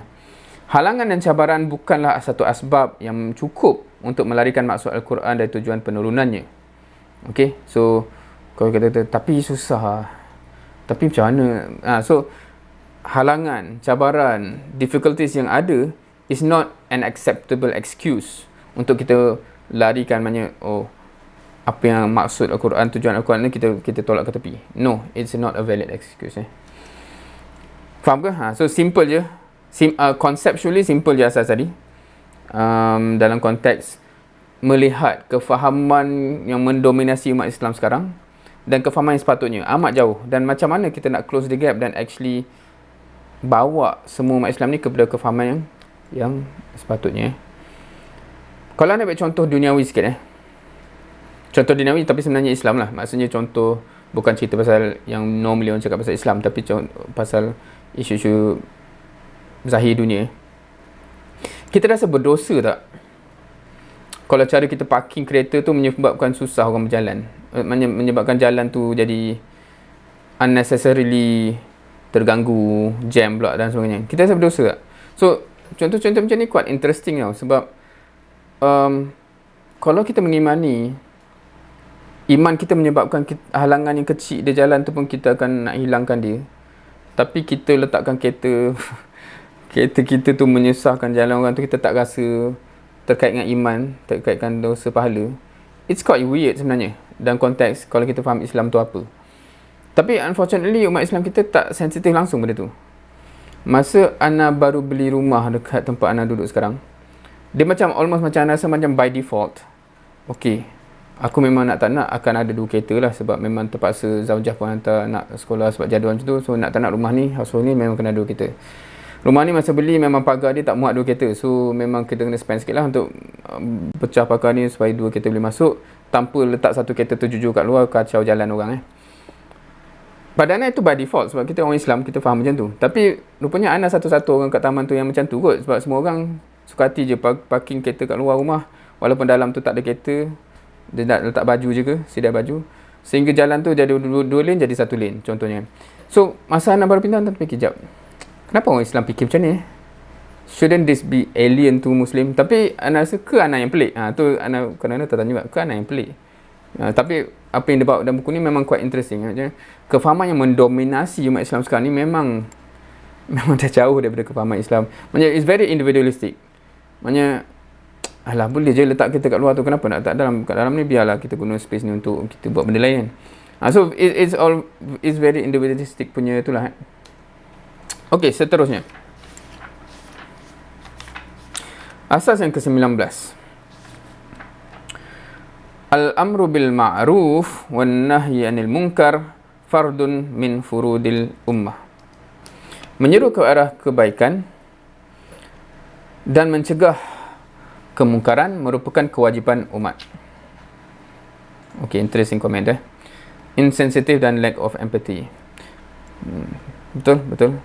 Halangan dan cabaran bukanlah satu asbab yang cukup untuk melarikan maksud Al-Quran dari tujuan penurunannya. Okay, so kalau kita kata, tapi susah, tapi macam mana? So halangan, cabaran, difficulties yang ada is not an acceptable excuse untuk kita larikan maknanya apa yang maksud Al-Quran, tujuan Al-Quran ni kita tolak ke tepi. No, it's not a valid excuse Faham ke? So simple je. Conceptually simple je asas tadi. Dalam konteks melihat kefahaman yang mendominasi umat Islam sekarang dan kefahaman yang sepatutnya amat jauh, dan macam mana kita nak close the gap dan actually bawa semua umat Islam ni kepada kefahaman yang sepatutnya Kalau nak ambil contoh duniawi sikit contoh duniawi tapi sebenarnya Islam lah, maksudnya contoh bukan cerita pasal yang normally orang cakap pasal Islam, tapi pasal isu-isu zahir dunia. Kita rasa berdosa tak kalau cara kita parking kereta tu menyebabkan susah orang berjalan, menyebabkan jalan tu jadi unnecessarily terganggu, jam pula dan sebagainya? Kita rasa berdosa tak? So contoh-contoh macam ni quite interesting sebab kalau kita mengimani iman kita menyebabkan halangan yang kecil dia jalan tu pun kita akan nak hilangkan dia, tapi kita letakkan kereta kita tu menyusahkan jalan orang tu, kita tak rasa terkait dengan iman, terkaitkan dosa pahala. It's quite weird sebenarnya dalam konteks kalau kita faham Islam tu apa. Tapi unfortunately umat Islam kita tak sensitif langsung benda tu. Masa Ana baru beli rumah dekat tempat Ana duduk sekarang, dia macam almost macam Ana rasa macam by default, okay, aku memang nak tak nak akan ada 2 kereta lah, sebab memang terpaksa zaujah pun hantar nak sekolah sebab jadual macam tu. So nak tak nak rumah ni, household ni memang kena 2 kereta. Rumah ni masa beli memang pagar dia tak muat 2 kereta. So memang kita kena spend sikit lah untuk pecah pagar ni supaya 2 kereta boleh masuk. Tanpa letak 1 kereta terjujur kat luar, kacau jalan orang Padahal itu by default sebab kita orang Islam, kita faham macam tu. Tapi rupanya Ana satu-satu orang kat taman tu yang macam tu kot. Sebab semua orang suka hati je parking kereta kat luar rumah, walaupun dalam tu tak ada kereta. Dia nak letak baju je ke, sedia baju, sehingga jalan tu jadi 2 lane jadi 1 lane contohnya. So masa Ana baru pindah, Ana fikir sekejap, kenapa orang Islam fikir macam ni? Shouldn't this be alien to Muslim? Tapi Ana rasa ke Ana yang pelik? Tu Ana kadang-kadang tertanya juga, ke Ana yang pelik? Tapi apa yang dia bawa dalam buku ni memang quite interesting. Kefahaman yang mendominasi umat Islam sekarang ni memang dah jauh daripada kefahaman Islam. Maksudnya it's very individualistic. Maksudnya alah, boleh je letak kita kat luar tu, kenapa nak letak kat dalam ni? Biarlah kita guna space ni untuk kita buat benda lain So it's very individualistic punya itulah Okay, seterusnya asas yang ke-19, Al-amru bil ma'ruf wan nahyi 'anil munkar fardun min furudil ummah. Menyeru ke arah kebaikan dan mencegah kemungkaran merupakan kewajipan umat. Okay, interesting comment Insensitive dan lack of empathy. Betul.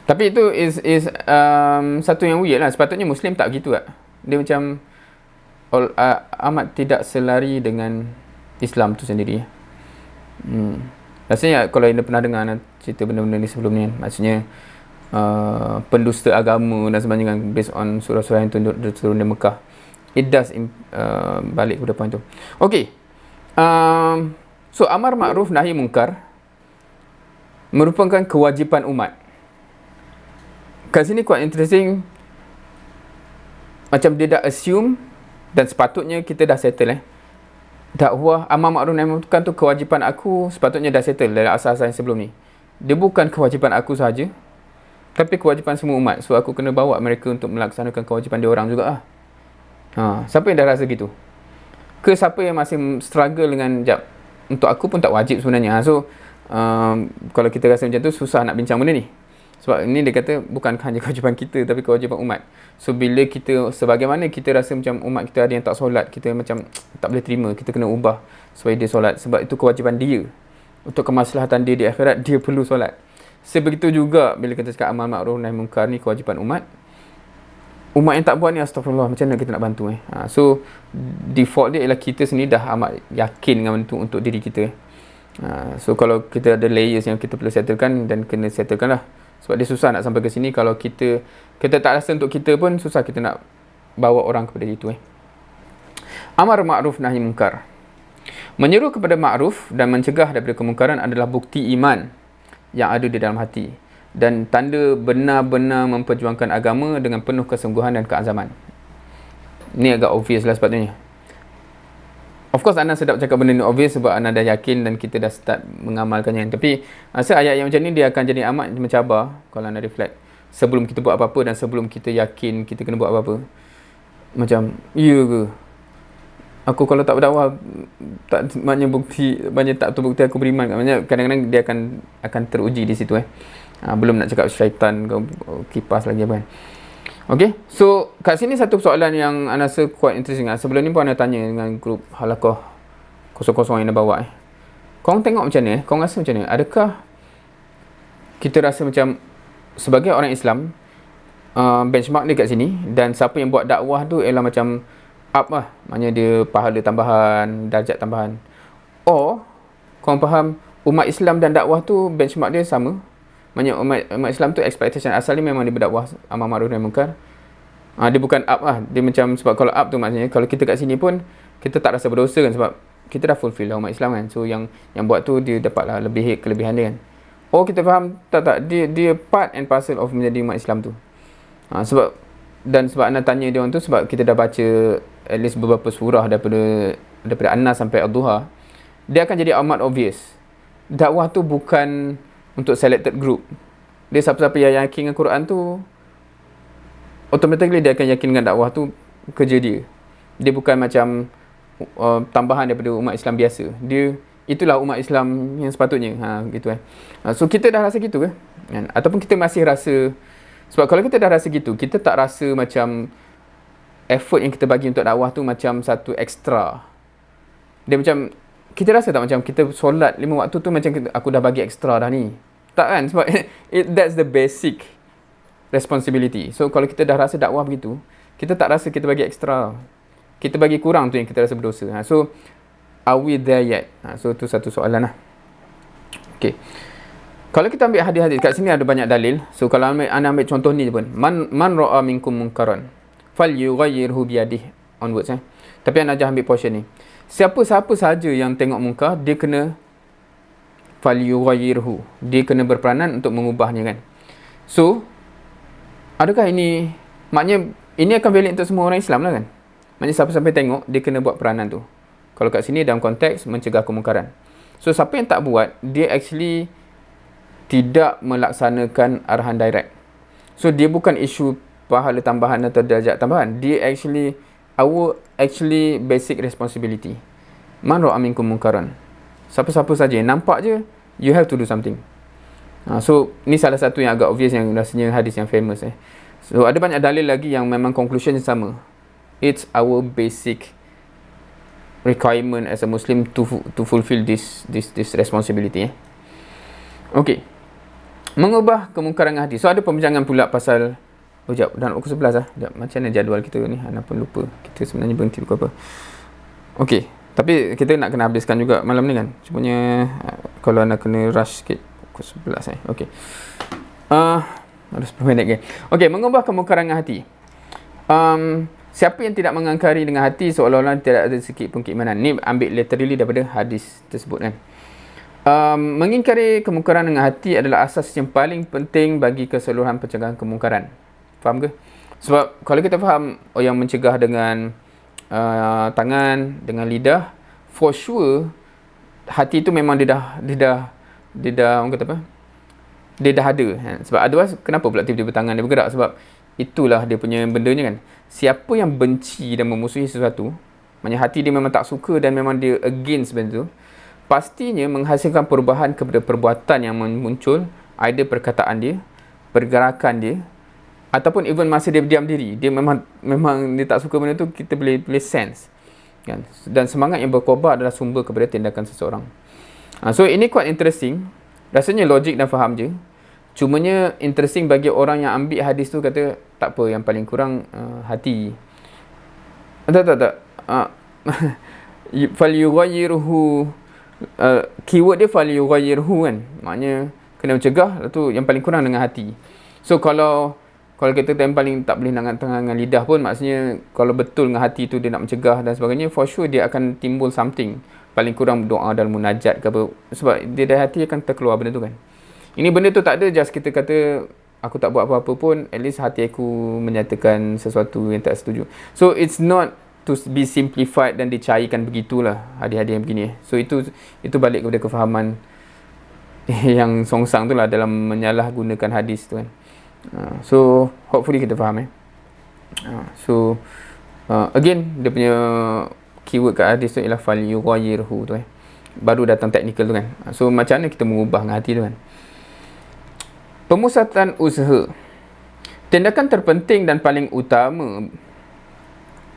Tapi itu is satu yang weird lah. Sepatutnya Muslim tak gitu tak? Dia macam amat tidak selari dengan Islam tu sendiri. Rasanya kalau anda pernah dengar cerita benda-benda ni sebelum ni, maksudnya pendusta agama dan sebagainya based on surah-surah yang turun di Mekah, it does balik kepada point tu. Okay, so amar ma'ruf nahi munkar merupakan kewajipan umat. Kat sini quite interesting. macam dia dah assume, dan sepatutnya kita dah settle dakwah amar ma'ruf nahi munkar tu kewajipan aku, sepatutnya dah settle dalam asas-asas yang sebelum ni. Dia bukan kewajipan aku sahaja, tapi kewajipan semua umat. So aku kena bawa mereka untuk melaksanakan kewajipan dia orang juga lah. Siapa yang dah rasa gitu? Ke siapa yang masih struggle dengan untuk aku pun tak wajib sebenarnya. So kalau kita rasa macam tu, susah nak bincang benda ni. Sebab ini dia kata bukan hanya kewajipan kita, tapi kewajipan umat. So bila kita, sebagaimana kita rasa macam umat kita ada yang tak solat, kita macam tak boleh terima, kita kena ubah supaya dia solat. Sebab itu kewajipan dia. Untuk kemaslahatan dia di akhirat, dia perlu solat. Sebegitu juga bila kita cakap amal ma'ruf nahi munkar ni kewajipan umat. Umat yang tak buat ni, astagfirullah, macam mana kita nak bantu So default dia ialah kita sendiri dah amat yakin dengan untuk diri kita. So kalau kita ada layers yang kita perlu settlekan, dan kena settlekan lah. Sebab dia susah nak sampai ke sini kalau kita tak rasa untuk kita pun, susah kita nak bawa orang kepada itu. Amar ma'ruf nahi munkar. Menyeru kepada ma'ruf dan mencegah daripada kemungkaran adalah bukti iman yang ada di dalam hati, dan tanda benar-benar memperjuangkan agama dengan penuh kesungguhan dan keazaman. Ni agak obvious lah sepatutnya. Of course Ana sedap cakap benda ni obvious sebab Ana dah yakin dan kita dah start mengamalkannya. Tapi rasa ayat yang macam ni dia akan jadi amat mencabar kalau Ana reflect. Sebelum kita buat apa-apa dan sebelum kita yakin kita kena buat apa-apa. Macam, ya ke? Aku kalau tak berdakwah, tak maknanya bukti, maknanya tak tu bukti aku beriman. Maknanya kadang-kadang dia akan teruji di situ. Belum nak cakap syaitan ke kipas lagi apa kan. Okay, so kat sini satu soalan yang Ana rasa quite interesting. Sebelum ni pun Ana tanya dengan grup halaqah kosong-kosong yang Ana bawa. Korang tengok macam ni, korang rasa macam ni? Adakah kita rasa macam sebagai orang Islam, benchmark dia kat sini, dan siapa yang buat dakwah tu ialah macam up lah, maknanya dia pahala tambahan, darjat tambahan. Korang faham umat Islam dan dakwah tu benchmark dia sama? Maknanya umat Islam tu expectation asalnya memang dia berdakwah amar ma'ruf nahi munkar. Dia bukan up lah. Dia macam, sebab kalau up tu maksudnya kalau kita kat sini pun kita tak rasa berdosa kan, sebab kita dah fulfill lah umat Islam kan. So yang buat tu dia dapat lah lebih kelebihan dia kan. Kita faham tak dia part and parcel of menjadi umat Islam tu. Sebab Ana tanya dia orang tu sebab kita dah baca at least beberapa surah daripada An-Nas sampai Ad-Duha. Dia akan jadi amat obvious. Dakwah tu bukan untuk selected group. Dia siapa-siapa yang yakin dengan Quran tu, automatically dia akan yakin dengan dakwah tu kerja dia. Dia bukan macam tambahan daripada umat Islam biasa. Itulah umat Islam yang sepatutnya. Gitu So kita dah rasa gitu ke? Ataupun kita masih rasa, sebab kalau kita dah rasa gitu, kita tak rasa macam effort yang kita bagi untuk dakwah tu macam satu extra. Dia macam, kita rasa tak macam kita solat 5 waktu tu macam aku dah bagi extra dah ni. Tak kan? Sebab that's the basic responsibility. So kalau kita dah rasa dakwah begitu, kita tak rasa kita bagi extra. Kita bagi kurang tu yang kita rasa berdosa. So are we there yet? So tu satu soalan lah. Okay. Kalau kita ambil hadis-hadis, kat sini ada banyak dalil. So kalau anda ambil contoh ni je pun, man ra'a minkum munkaran falyughayyirhu biyadihi onwards. Tapi anda jangan ambil portion ni. Siapa-siapa saja yang tengok munkar, dia kena falyughayyirhu, dia kena berperanan untuk mengubahnya kan. So adakah ini maknanya ini akan valid untuk semua orang Islam lah kan? Maknanya siapa-siapa tengok, dia kena buat peranan tu. Kalau kat sini dalam konteks mencegah kemungkaran. So siapa yang tak buat, dia actually tidak melaksanakan arahan direct. So dia bukan isu pahala tambahan atau darjat tambahan. Dia actually basic responsibility. Man ra'a minkum munkaran. Siapa-siapa saja yang nampak je, you have to do something. So ni salah satu yang agak obvious, yang rasanya hadis yang famous. So ada banyak dalil lagi yang memang conclusion yang sama. It's our basic requirement as a Muslim to fulfill this responsibility. Okay. Mengubah kemungkaran hati. So ada pembincangan pula pasal sekejap, dah nak pukul 11 lah. Sekejap, macam mana jadual kita ni? Ana pun lupa. Kita sebenarnya berhenti pukul apa. Okay. Tapi kita nak kena habiskan juga malam ni kan. Cumanya kalau Ana kena rush sikit pukul 11 Okay. Ada 10 minit ke. Okay, mengubah kemungkaran hati. Siapa yang tidak mengangkari dengan hati, seolah-olah tidak ada sikit pun keimanan. Ni ambil literally daripada hadis tersebut kan. Mengingkari kemungkaran dengan hati adalah asas yang paling penting bagi keseluruhan pencegahan kemungkaran. Faham ke? Sebab kalau kita faham yang mencegah dengan tangan, dengan lidah, for sure hati tu memang dia dah orang kata apa? Dia dah ada. Sebab otherwise kenapa pula tiba-tiba tangan dia bergerak? Sebab itulah dia punya bendanya kan. Siapa yang benci dan memusuhi sesuatu, maknanya hati dia memang tak suka dan memang dia against benda tu, pastinya menghasilkan perubahan kepada perbuatan yang muncul, either perkataan dia, pergerakan dia, ataupun even masa dia berdiam diri, dia memang dia tak suka benda tu, kita boleh sense kan. Dan semangat yang berkobar adalah sumber kepada tindakan seseorang. So ini quite interesting. Rasanya logik dan faham je. Cumanya interesting bagi orang yang ambil hadis tu, kata tak apa, yang paling kurang hati. Tak. Falyughayyirhu, keyword dia falyughayyirhu kan. Maknanya kena mencegah, lepas tu yang paling kurang dengan hati. So kalau kita yang paling tak boleh dengan tangan dengan lidah pun, maksudnya kalau betul dengan hati tu dia nak mencegah dan sebagainya, for sure dia akan timbul something. Paling kurang doa dalam munajat ke apa. Sebab dia dari hati akan terkeluar benda tu kan. Ini benda tu tak ada just kita kata aku tak buat apa-apa pun, at least hati aku menyatakan sesuatu yang tak setuju. So it's not to be simplified dan dicairkan begitulah hadis-hadis yang begini. So itu balik kepada kefahaman yang songsang tu lah dalam menyalahgunakan hadis tu kan. So hopefully kita faham again dia punya keyword kat hadis tu ialah falyughayyirhu tu baru datang teknikal tu kan. So macam mana kita mengubah dengan hati tu kan. Pemusatan usaha. Tindakan terpenting dan paling utama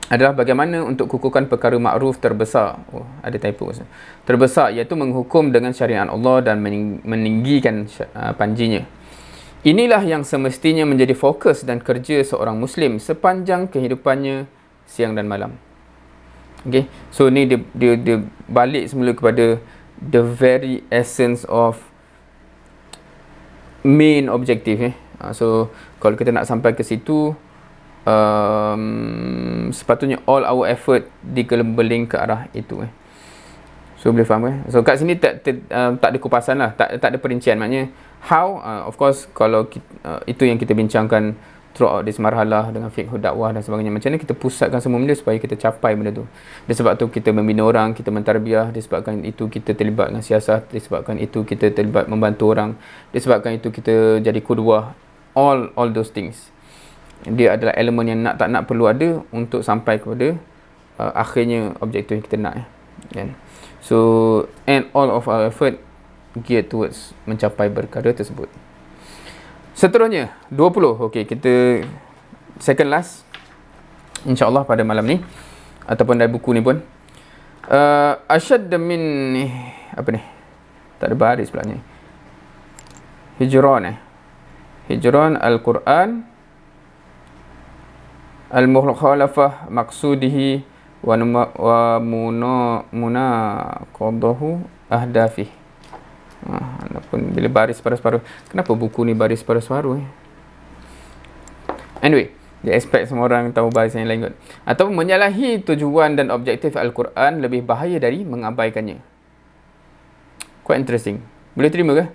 adalah bagaimana untuk kukuhkan perkara makruf terbesar. Ada typo. Terbesar, iaitu menghukum dengan syariat Allah dan meninggikan panjinya. Inilah yang semestinya menjadi fokus dan kerja seorang Muslim sepanjang kehidupannya siang dan malam. Okay, so ni dia balik semula kepada the very essence of main objective. So kalau kita nak sampai ke situ, sepatutnya all our effort digelembling ke arah itu. So boleh faham So kat sini tak ada kupasan lah, tak ada perincian. Maknanya how, of course kalau itu yang kita bincangkan throughout this marhalah dengan fiqh dakwah dan sebagainya. Macam mana kita pusatkan semua benda supaya kita capai benda tu. Disebab tu kita membina orang, kita mentarbiah, disebabkan itu kita terlibat dengan siasat, disebabkan itu kita terlibat membantu orang, disebabkan itu kita jadi qudwah. All those things, dia adalah elemen yang nak tak nak perlu ada untuk sampai kepada akhirnya objektif yang kita nak kan. So and all of our effort geared towards mencapai perkara tersebut. Seterusnya 20. Okey, kita second last insya-Allah pada malam ni ataupun dari buku ni pun asyad min apa ni, tak ada baris pula ni, hijran al-Quran al-mukhalafah maqsudihi wa munaqadahu ahdafih. Pun bila baris separuh-separuh, kenapa buku ni baris separuh-separuh Anyway, dia expect semua orang tahu baris yang lain kot. Atau menyalahi tujuan dan objektif Al-Quran lebih bahaya dari mengabaikannya. Quite interesting. Boleh terima ke?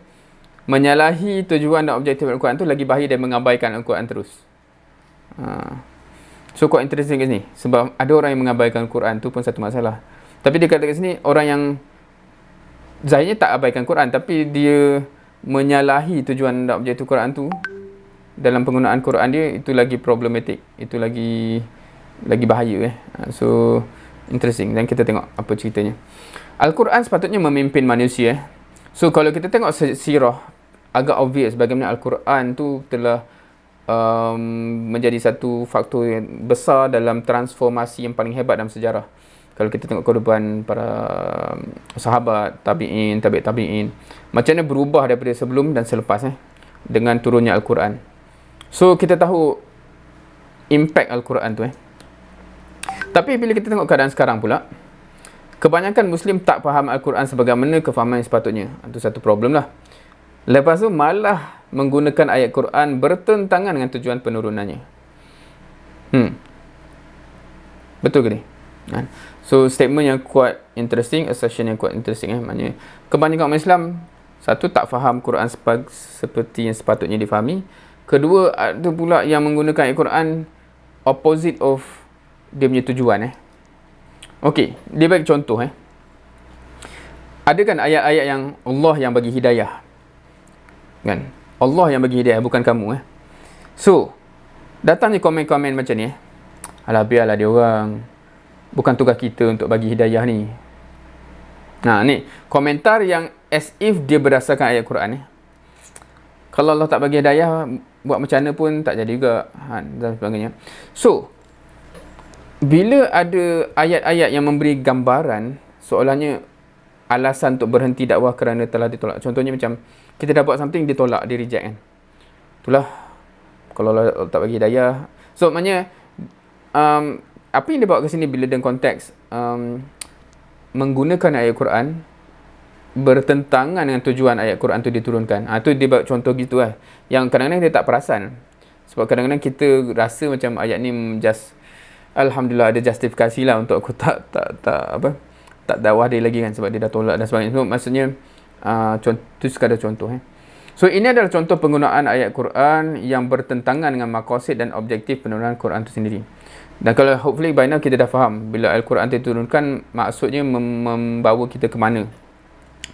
Menyalahi tujuan dan objektif Al-Quran tu lagi bahaya dari mengabaikan Al-Quran terus. So quite interesting kat sini. Sebab ada orang yang mengabaikan Al-Quran tu pun satu masalah. Tapi dia kata kat sini, orang yang zahirnya tak abaikan Quran, tapi dia menyalahi tujuan dan objektif Quran tu dalam penggunaan Quran dia, itu lagi problematik, itu lagi bahaya So interesting, dan kita tengok apa ceritanya. Al-Quran sepatutnya memimpin manusia So kalau kita tengok sirah, agak obvious bagaimana Al-Quran tu telah menjadi satu faktor yang besar dalam transformasi yang paling hebat dalam sejarah. Kalau kita tengok kehidupan para sahabat, tabi'in, tabi'in, macam mana berubah daripada sebelum dan selepas dengan turunnya Al-Quran. So kita tahu impact Al-Quran tu Tapi bila kita tengok keadaan sekarang pula, kebanyakan Muslim tak faham Al-Quran sebagaimana kefahaman yang sepatutnya. Itu satu problem lah. Lepas tu malah menggunakan ayat Quran bertentangan dengan tujuan penurunannya. Betul ke ni? So statement yang quite interesting, assertion yang quite interesting maknanya kebanyakan orang Islam, satu, tak faham Quran seperti yang sepatutnya difahami. Kedua, ada pula yang menggunakan ayat Quran opposite of dia punya tujuan. Okey, dia bagi contoh. Ada kan ayat-ayat yang Allah yang bagi hidayah, kan? Allah yang bagi hidayah, bukan kamu. So datangnya komen-komen macam ni. Alah, biarlah dia orang, bukan tugas kita untuk bagi hidayah ni. Nah, ni komentar yang as if dia berdasarkan ayat Quran. Kalau Allah tak bagi hidayah, buat macam mana pun tak jadi juga, dan sebagainya. So bila ada ayat-ayat yang memberi gambaran seolahnya alasan untuk berhenti dakwah kerana telah ditolak. Contohnya macam kita dah buat something, ditolak, di reject kan. Itulah kalau Allah tak bagi hidayah. So maknanya apa yang dia bawa ke sini bila dalam konteks menggunakan ayat Quran bertentangan dengan tujuan ayat Quran tu diturunkan. Tu dia bawa contoh gitu lah. Yang kadang-kadang dia tak perasan. Sebab kadang-kadang kita rasa macam ayat ni just alhamdulillah ada justifikasi lah untuk aku tak dakwah dia lagi kan, sebab dia dah tolak dan sebagainya. So, maksudnya tu sekadar contoh. So ini adalah contoh penggunaan ayat Quran yang bertentangan dengan maqasid dan objektif penurunan Quran itu sendiri. Dan kalau hopefully by now kita dah faham bila Al-Quran diturunkan maksudnya membawa kita ke mana.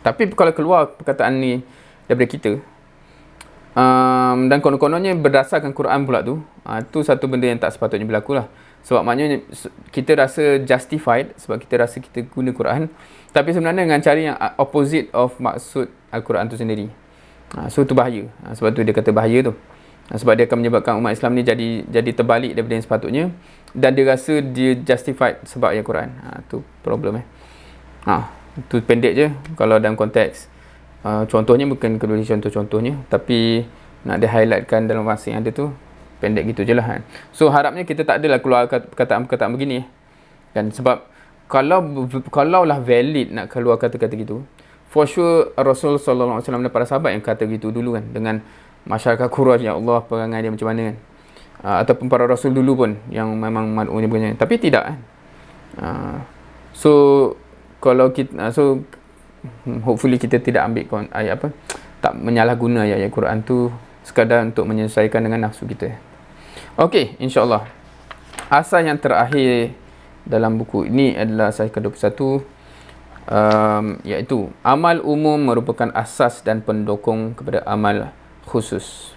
Tapi kalau keluar perkataan ni daripada kita dan konon-kononnya berdasarkan Quran pula tu, tu satu benda yang tak sepatutnya berlaku lah. Sebab maknanya kita rasa justified sebab kita rasa kita guna Quran, tapi sebenarnya dengan cara yang opposite of maksud Al-Quran tu sendiri. So tu bahaya. Sebab tu dia kata bahaya tu. Sebab dia akan menyebabkan umat Islam ni jadi terbalik daripada yang sepatutnya, dan dia rasa dia justified sebab ayat Quran. Tu problem. Tu pendek je kalau dalam konteks contohnya, bukan kedua contoh-contohnya, tapi nak di-highlightkan dalam masa yang ada tu, pendek gitu je lah. So harapnya kita tak adalah keluar perkataan-perkataan begini kan, sebab kalau lah valid nak keluar kata-kata gitu, for sure Rasul sallallahu alaihi wasallam dan para sahabat yang kata gitu dulu kan, dengan masyarakat Quraisy, ya Allah perangai dia macam mana kan, ataupun para rasul dulu pun yang memang maklumnya begini, tapi tidak kan. So kalau kita hopefully kita tidak ambil ayat tak menyalahguna ayat Quran tu sekadar untuk menyesuaikan dengan nafsu kita. Okey, insya-Allah. Asas yang terakhir dalam buku ini adalah asas ke-21, iaitu amal umum merupakan asas dan pendukung kepada amal khusus.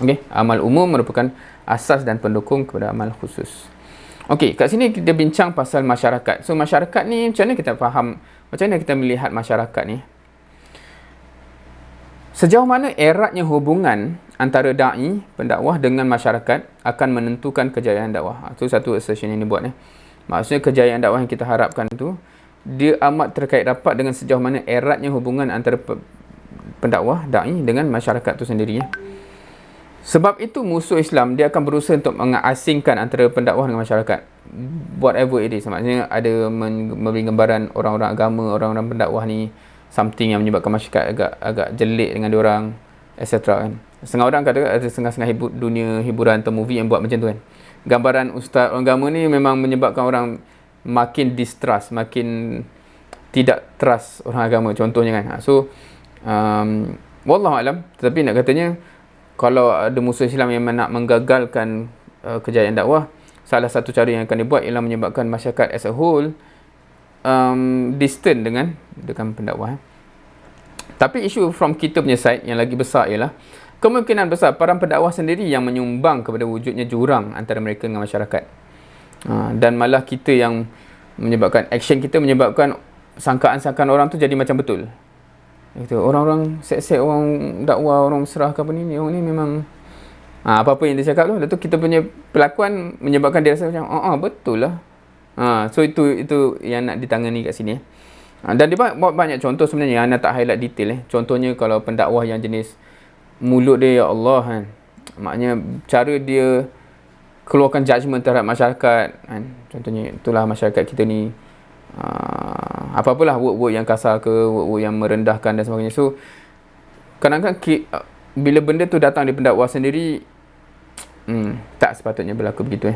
Okey, amal umum merupakan asas dan pendukung kepada amal khusus. Okey, kat sini kita bincang pasal masyarakat. So masyarakat ni macam mana kita faham, macam mana kita melihat masyarakat ni? Sejauh mana eratnya hubungan antara da'i, pendakwah dengan masyarakat akan menentukan kejayaan dakwah. Itu satu assertion yang dibuat. Maksudnya kejayaan dakwah yang kita harapkan tu, dia amat terkait rapat dengan sejauh mana eratnya hubungan antara pendakwah, da'i dengan masyarakat tu sendiri. Sebab itu musuh Islam dia akan berusaha untuk mengasingkan antara pendakwah dengan masyarakat. Whatever it is. Maksudnya ada memberi gambaran orang-orang agama, orang-orang pendakwah ni something yang menyebabkan masyarakat agak jelik dengan diorang, etc. kan. Setengah orang kata ada setengah-setengah dunia hiburan atau movie yang buat macam tu kan. Gambaran ustaz orang agama ni memang menyebabkan orang makin distrust, makin tidak trust orang agama contohnya kan. So wallahualam, tetapi nak katanya kalau ada musuh Islam yang nak menggagalkan kejayaan dakwah, salah satu cara yang akan dibuat ialah menyebabkan masyarakat as a whole distant dengan pendakwah. Tapi isu from kita punya side yang lagi besar ialah kemungkinan besar para pendakwah sendiri yang menyumbang kepada wujudnya jurang antara mereka dengan masyarakat. Dan malah kita yang menyebabkan action kita menyebabkan sangkaan-sangkaan orang tu jadi macam betul. Itu orang-orang set orang dakwah, orang serah ke apa ni, orang ni memang apa-apa yang dia cakap tu, lepas tu kita punya perlakuan menyebabkan dia rasa macam betul lah. So itu yang nak ditangani kat sini. Dan dia buat banyak contoh sebenarnya yang tak highlight detail. Contohnya kalau pendakwah yang jenis mulut dia, ya Allah kan, maknanya cara dia keluarkan judgement terhadap masyarakat kan. Contohnya itulah masyarakat kita ni apa-apalah word-word yang kasar ke, word-word yang merendahkan dan sebagainya. So kadang-kadang bila benda tu datang di pendakwah sendiri, tak sepatutnya berlaku begitu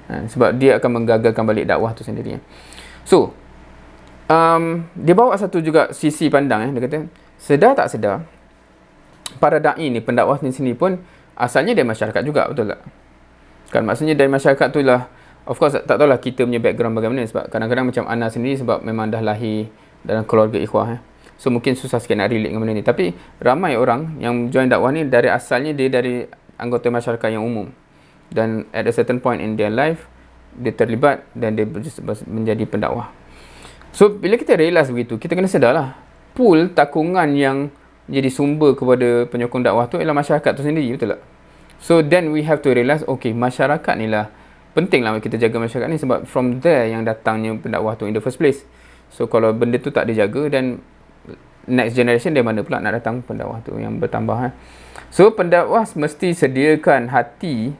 sebab dia akan menggagalkan balik dakwah tu sendiri. So dia bawa satu juga sisi pandang. Dia kata sedar tak sedar para da'i ni, pendakwah ni sendiri pun asalnya dia masyarakat juga, betul tak? Kan maksudnya dari masyarakat tu lah, of course tak tahulah kita punya background bagaimana, sebab kadang-kadang macam Ana sendiri sebab memang dah lahir dalam keluarga ikhwah so mungkin susah sikit nak relate dengan benda ni. Tapi ramai orang yang join dakwah ni dari asalnya dia dari anggota masyarakat yang umum, dan at a certain point in their life dia terlibat dan dia menjadi pendakwah. So bila kita realise begitu, kita kena sedar lah, pool takungan yang jadi sumber kepada penyokong dakwah tu ialah masyarakat tu sendiri, betul tak? So then we have to realise, okay, masyarakat ni lah penting lah kita jaga masyarakat ni, sebab from there yang datangnya pendakwah tu in the first place. So kalau benda tu tak dijaga, dan next generation dari mana pula nak datang pendakwah tu yang bertambah. So pendakwah mesti sediakan hati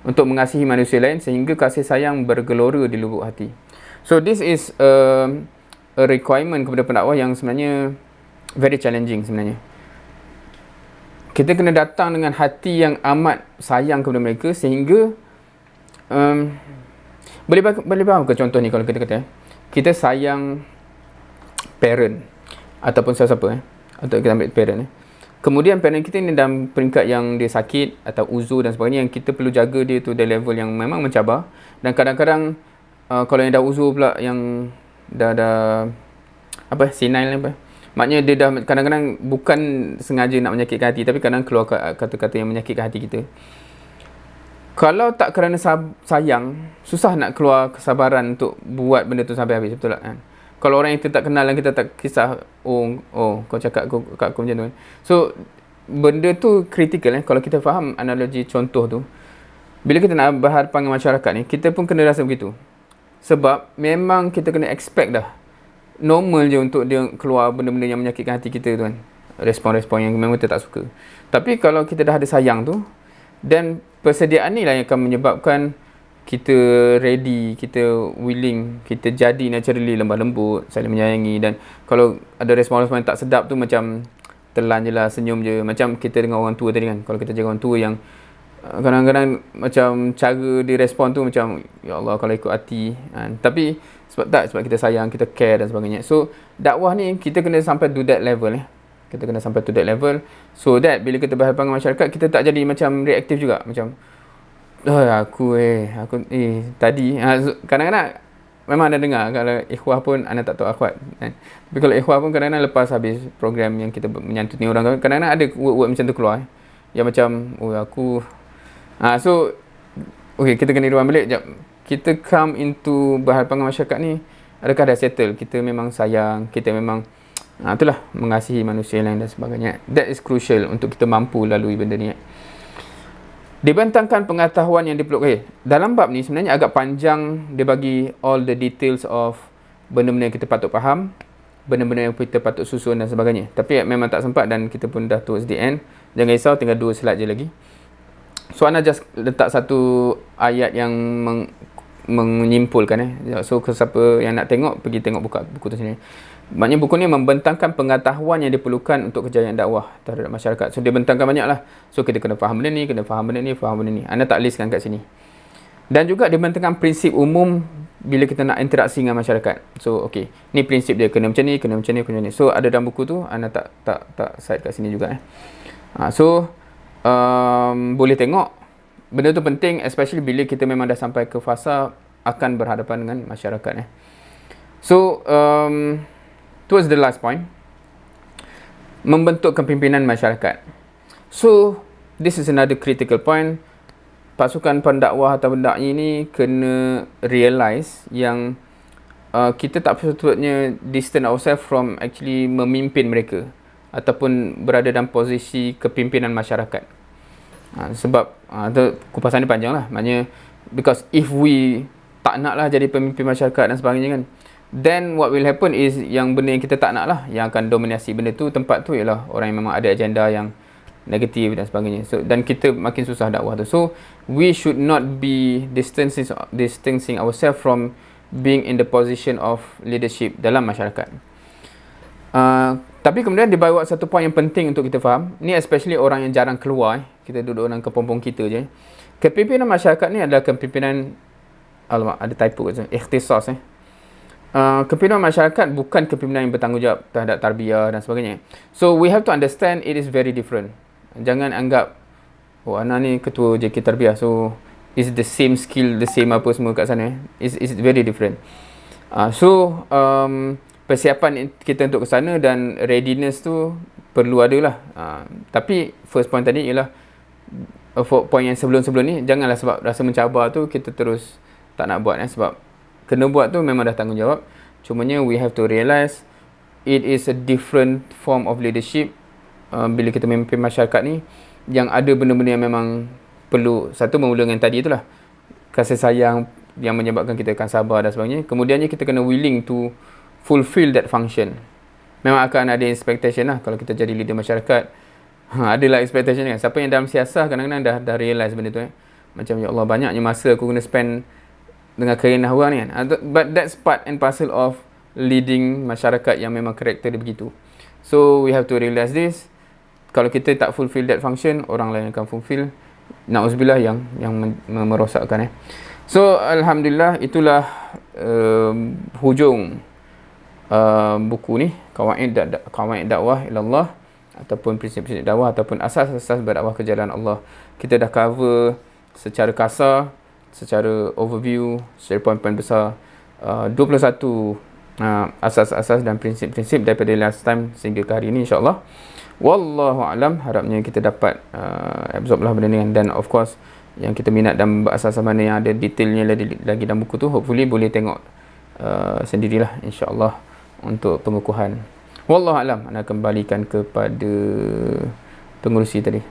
untuk mengasihi manusia lain sehingga kasih sayang bergelora di lubuk hati. So this is a requirement kepada pendakwah yang sebenarnya very challenging sebenarnya. Kita kena datang dengan hati yang amat sayang kepada mereka sehingga boleh faham ke contoh ni kalau kita kata kita sayang parent ataupun siapa-siapa atau kita ambil parent kemudian parent kita ni dalam peringkat yang dia sakit atau uzur dan sebagainya, yang kita perlu jaga dia tu dari level yang memang mencabar. Dan kadang-kadang kalau yang dah uzur pula, yang dah senile maknanya dia dah kadang-kadang bukan sengaja nak menyakitkan hati, tapi kadang keluar kata-kata yang menyakitkan hati kita. Kalau tak kerana sayang, susah nak keluar kesabaran untuk buat benda tu sampai habis, betul tak kan? Kalau orang yang kita tak kenal dan kita tak kisah, kau cakap kat aku macam tu kan. So benda tu kritikal kalau kita faham analogi contoh tu. Bila kita nak berhadapan dengan masyarakat ni, kita pun kena rasa begitu. Sebab memang kita kena expect dah, normal je untuk dia keluar benda-benda yang menyakitkan hati kita tu kan, respon-respon yang memang kita tak suka. Tapi kalau kita dah ada sayang tu, dan persediaan ni lah yang akan menyebabkan kita ready, kita willing, kita jadi naturally lemah lembut, saling menyayangi. Dan kalau ada respon-respon yang tak sedap tu, macam telan je lah, senyum je, macam kita dengan orang tua tadi kan. Kalau kita jaga orang tua yang kadang-kadang macam cara dia respon tu macam ya Allah kalau ikut hati kan. Tapi sebab kita sayang, kita care dan sebagainya. So dakwah ni kita kena sampai to that level kita kena sampai to that level, so that bila kita berhadapan dengan masyarakat, kita tak jadi macam reaktif juga, macam aku tadi kadang-kadang memang ada dengar kalau ikhwah pun anda tak tahu akhwat kan? Tapi kalau ikhwah pun kadang-kadang lepas habis program yang kita menyantuti orang, kadang-kadang ada word-word macam tu keluar yang macam so okay, kita kena ruang balik sekejap. Kita come into berhadapan dengan masyarakat ni, adakah dah settle kita memang sayang, kita memang itulah mengasihi manusia lain dan sebagainya. That is crucial untuk kita mampu lalui benda ni. Dibentangkan pengetahuan yang diperlukan. Dalam bab ni sebenarnya agak panjang, dia bagi all the details of benda-benda yang kita patut faham, benda-benda yang kita patut susun dan sebagainya. Tapi memang tak sempat dan kita pun dah towards the end. Jangan risau, tinggal 2 slide je lagi. So Ana just letak satu ayat yang menyimpulkan So siapa yang nak tengok, pergi tengok buka buku tu sini. Maknanya buku ni membentangkan pengetahuan yang diperlukan untuk kejayaan dakwah terhadap masyarakat. So dia bentangkan banyak lah. So kita kena faham benda ni, kena faham benda ni, faham benda ni. Anda tak listkan kat sini. Dan juga dia bentangkan prinsip umum bila kita nak interaksi dengan masyarakat. So okay, ni prinsip dia, kena macam ni, kena macam ni, kena macam ni. So ada dalam buku tu, anda tak cite kat sini juga boleh tengok. Benda tu penting, especially bila kita memang dah sampai ke fasa akan berhadapan dengan masyarakat So towards the last point, membentuk kepimpinan masyarakat. So this is another critical point. Pasukan pendakwah atau pendakwa ini kena realise yang kita tak sepatutnya distance ourselves from actually memimpin mereka ataupun berada dalam posisi kepimpinan masyarakat. Sebab kupasan ni panjang lah. Maknanya because if we tak nak lah jadi pemimpin masyarakat dan sebagainya kan, then what will happen is yang benda yang kita tak nak lah yang akan dominasi benda tu, tempat tu ialah orang yang memang ada agenda yang negatif dan sebagainya. So dan kita makin susah dakwah tu. So we should not be distancing ourselves from being in the position of leadership dalam masyarakat. Tapi kemudian dia bawa satu poin yang penting untuk kita faham. Ni especially orang yang jarang keluar. Kita duduk dalam kepompong kita je. Kepimpinan masyarakat ni adalah kepimpinan, alamak ada typo kat sini, ikhtisas kepimpinan masyarakat bukan kepimpinan yang bertanggungjawab terhadap tarbiyah dan sebagainya. So we have to understand it is very different. Jangan anggap Ana ni ketua JK Tarbiyah, so is the same skill, the same apa semua kat sana. Is very different. So persiapan kita untuk ke sana dan readiness tu perlu ada lah. Tapi first point tadi ialah point yang sebelum-sebelum ni, janganlah sebab rasa mencabar tu kita terus tak nak buat, sebab kena buat tu memang dah tanggungjawab. Cumanya we have to realise it is a different form of leadership. Bila kita memimpin masyarakat ni, yang ada benda-benda yang memang perlu, satu bermula dengan tadi itulah, kasih sayang yang menyebabkan kita akan sabar dan sebagainya. Kemudiannya kita kena willing to fulfill that function. Memang akan ada expectation lah kalau kita jadi leader masyarakat. Adalah expectation kan. Siapa yang dalam siasah kadang-kadang dah realise benda tu. Macam, ya Allah, banyaknya masa aku kena spend dengan kerana nahwa ni kan. But that's part and parcel of leading masyarakat yang memang karakter dia begitu. So we have to realise this. Kalau kita tak fulfill that function, orang lain akan fulfill. Na'udzubillah yang merosakkan. So alhamdulillah, itulah hujung buku ni, Qawaid Dakwah Ilallah, ataupun prinsip-prinsip dakwah, ataupun asas-asas berdakwah ke jalan Allah. Kita dah cover secara kasar, secara overview, secara poin-poin besar 21 asas-asas dan prinsip-prinsip daripada last time sehingga ke hari ini, insyaAllah. Wallahu alam, harapnya kita dapat absorb lah benda ni. Dan of course, yang kita minat dan asas-asas mana yang ada detailnya lagi dalam buku tu, hopefully boleh tengok sendirilah, insyaAllah, untuk pengukuhan. Wallahu alam, anda kembalikan kepada pengurusi tadi.